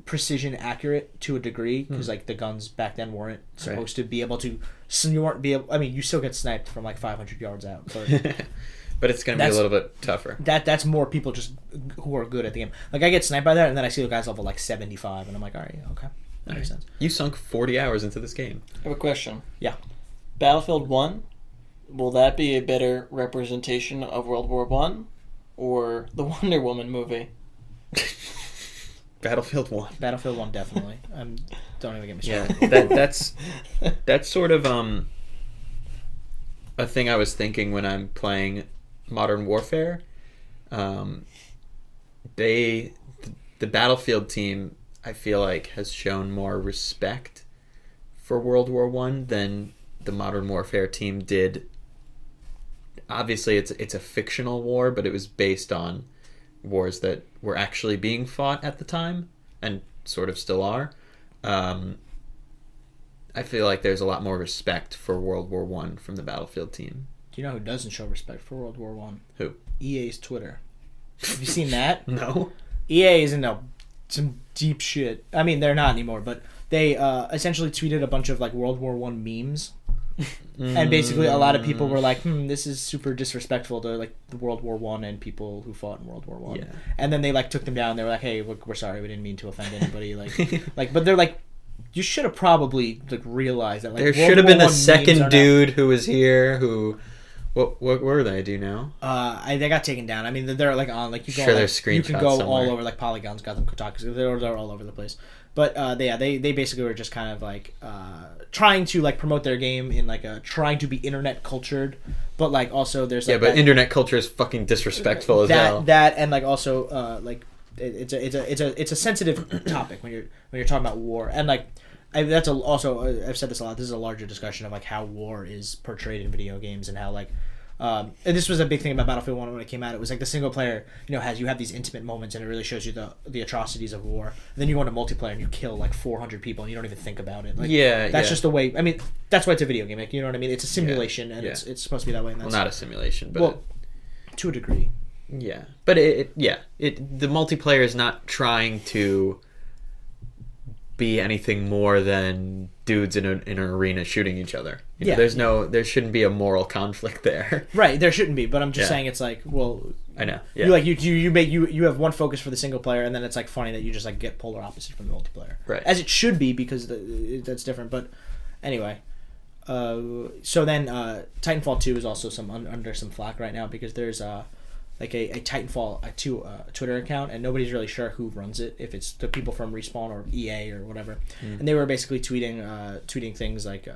precision accurate to a degree because like the guns back then weren't supposed to be able to. I mean, you still get sniped from like 500 yards out, but but it's going to be a little bit tougher. That's more people just who are good at the game. Like I get sniped by that, and then I see the guys level like 75, and I'm like, all right, okay, that makes sense. You sunk 40 hours into this game. I have a question. Yeah. Battlefield 1, will that be a better representation of World War 1 or the Wonder Woman movie? Battlefield 1. Battlefield 1 definitely. Don't even get me started. Yeah, that's sort of a thing I was thinking when I'm playing Modern Warfare. The Battlefield team, I feel like, has shown more respect for World War 1 than the Modern Warfare team did. Obviously, it's a fictional war, but it was based on wars that were actually being fought at the time, and sort of still are. I feel like there's a lot more respect for World War 1 from the Battlefield team. Do you know who doesn't show respect for World War 1? Who? EA's Twitter. Have you seen that? No. EA is in some deep shit. I mean, they're not anymore, but they essentially tweeted a bunch of like World War 1 memes. And basically a lot of people were like, this is super disrespectful to like the World War 1 and people who fought in World War 1. Yeah. And then they like took them down. They were like, hey, we're sorry, we didn't mean to offend anybody. But they're like, you should have probably like realized that like there World should have War been a I second memes dude who was here who What were they? Do you know? They got taken down. I mean, they're like on like you go. Sure, like, there's you can screenshots go somewhere. all over like Polygon's got them, Kotaku's. They're all over the place. But they basically were just kind of like trying to like promote their game in like a trying to be internet cultured, but like also there's like but internet culture is fucking disrespectful as hell. That and like also like it's a sensitive topic when you're talking about war and like. Also I've said this a lot. This is a larger discussion of like how war is portrayed in video games and how like and this was a big thing about Battlefield 1 when it came out. It was like the single player, you have these intimate moments and it really shows you the atrocities of war. And then you go into multiplayer and you kill like 400 people and you don't even think about it. Like, that's just the way. I mean, that's why it's a video game. Like, you know what I mean? It's a simulation and it's supposed to be that way. And that's, well, not a simulation, but to a degree. Yeah, but the multiplayer is not trying to be anything more than dudes in an arena shooting each other. You know, there shouldn't be a moral conflict there. Right, there shouldn't be, but I'm just saying it's like, well, I know. Yeah. You have one focus for the single player, and then it's like funny that you just like get polar opposite from the multiplayer. Right. As it should be because that's different. But anyway, so then Titanfall 2 is also under some flack right now because there's like a Titanfall 2 Twitter account, and nobody's really sure who runs it, if it's the people from Respawn or EA or whatever. And they were basically tweeting things like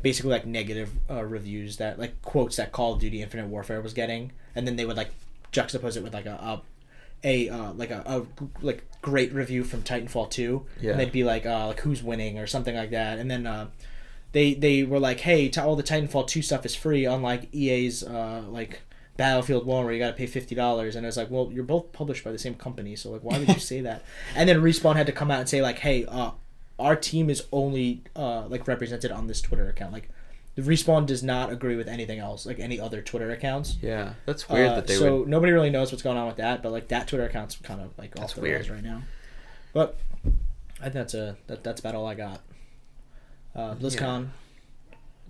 basically like negative reviews that like quotes that Call of Duty Infinite Warfare was getting, and then they would like juxtapose it with like a great review from Titanfall 2, and they'd be like who's winning or something like that, and then they were like, hey, all the Titanfall 2 stuff is free, unlike EA's like Battlefield 1 where you got to pay $50, and it's like, well, you're both published by the same company, so like why would you say that? And then Respawn had to come out and say like, hey, our team is only like represented on this Twitter account. Like the Respawn does not agree with anything else, like any other Twitter accounts. Yeah, that's weird that they so nobody really knows what's going on with that, but like that Twitter account's kind of like off the rails right now. But I think that's about all I got. BlizzCon. Yeah.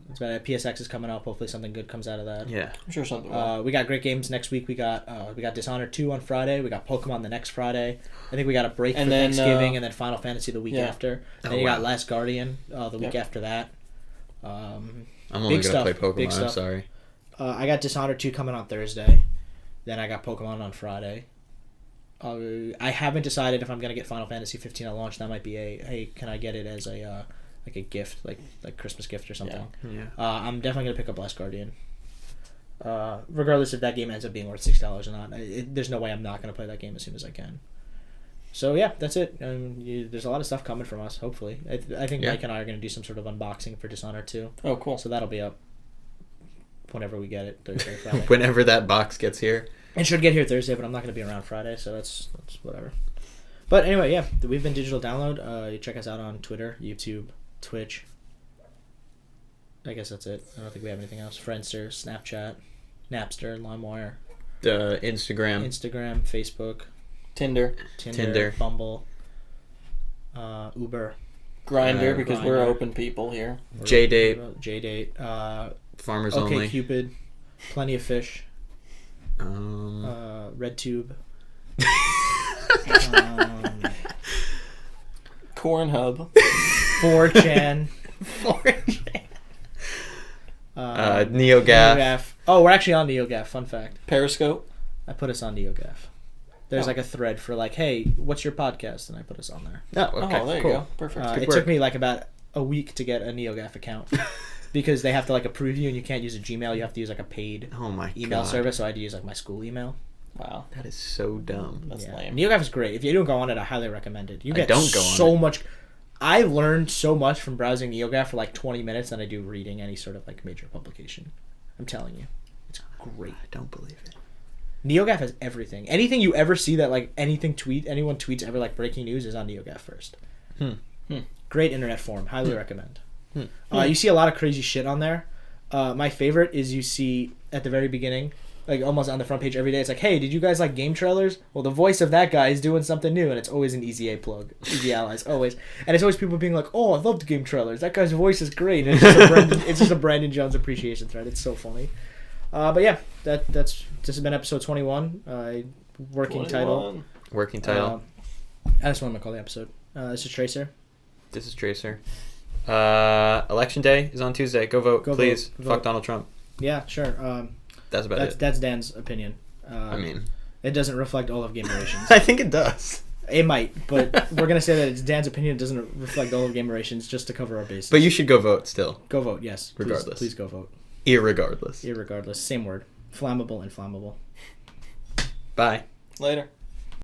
It's about it. PSX is coming up. Hopefully something good comes out of that. Yeah, I'm sure something will. We got great games next week. We got Dishonored 2 on Friday. We got Pokemon the next Friday. I think we got a break for Thanksgiving, and then Final Fantasy the week after. And then you got Last Guardian the week after that. I'm only going to play Pokemon. I'm sorry. I got Dishonored 2 coming on Thursday. Then I got Pokemon on Friday. I haven't decided if I'm going to get Final Fantasy 15 at launch. That might be hey, can I get it as a like a gift, like Christmas gift or something. Yeah. I'm definitely gonna pick up Last Guardian. Regardless if that game ends up being worth $6 or not, there's no way I'm not gonna play that game as soon as I can. So yeah, that's it. There's a lot of stuff coming from us. Hopefully, I think Mike and I are gonna do some sort of unboxing for Dishonored 2. Oh, cool. So that'll be up whenever we get it, Thursday or Friday. Whenever that box gets here. It should get here Thursday, but I'm not gonna be around Friday, so that's whatever. But anyway, yeah, we've been Digital Download. You check us out on Twitter, YouTube, Twitch. I guess that's it. I don't think we have anything else. Friendster, Snapchat, Napster, LimeWire, Instagram, Facebook, Tinder, Bumble, Uber, Grindr, because we're open people here. JDate, Farmers OK Only, Cupid, Plenty of Fish, RedTube, Cornhub, 4chan. NeoGAF. Oh, we're actually on NeoGAF. Fun fact. Periscope. I put us on NeoGAF. There's like a thread for like, hey, what's your podcast? And I put us on there. Oh, okay. There cool. you go. Perfect. It took me like about a week to get a NeoGAF account because they have to like approve you, and you can't use a Gmail. You have to use like a paid email service. So I had to use like my school email. Wow, that is so dumb. That's lame. NeoGAF is great. If you don't go on it, I highly recommend it. You get much. I learned so much from browsing NeoGAF for like 20 minutes than I do reading any sort of like major publication. I'm telling you, it's great. I don't believe it. NeoGAF has everything. Anything you ever see that like anyone tweets ever like breaking news is on NeoGAF first. Great internet forum. Highly recommend. You see a lot of crazy shit on there. My favorite is you see at the very beginning, like almost on the front page every day, it's like, hey, did you guys like game trailers? Well, the voice of that guy is doing something new, and it's always an Easy A plug. Easy Allies, always. And it's always people being like, oh, I love the game trailers. That guy's voice is great. And it's just a Brandon Jones appreciation thread. It's so funny. But yeah, this has been episode 21. Working title. That's what I'm going to call the episode. This is Tracer. Election day is on Tuesday. Go vote, please. Fuck Donald Trump. Yeah, sure. That's about it. That's Dan's opinion. I mean, it doesn't reflect all of Game Generations. I think it does. It might, but we're gonna say that it's Dan's opinion. It doesn't reflect all of Game Generations, just to cover our bases. But you should go vote still. Go vote, yes. Regardless. Please go vote. Irregardless. Irregardless. Same word. Flammable and flammable. Bye. Later.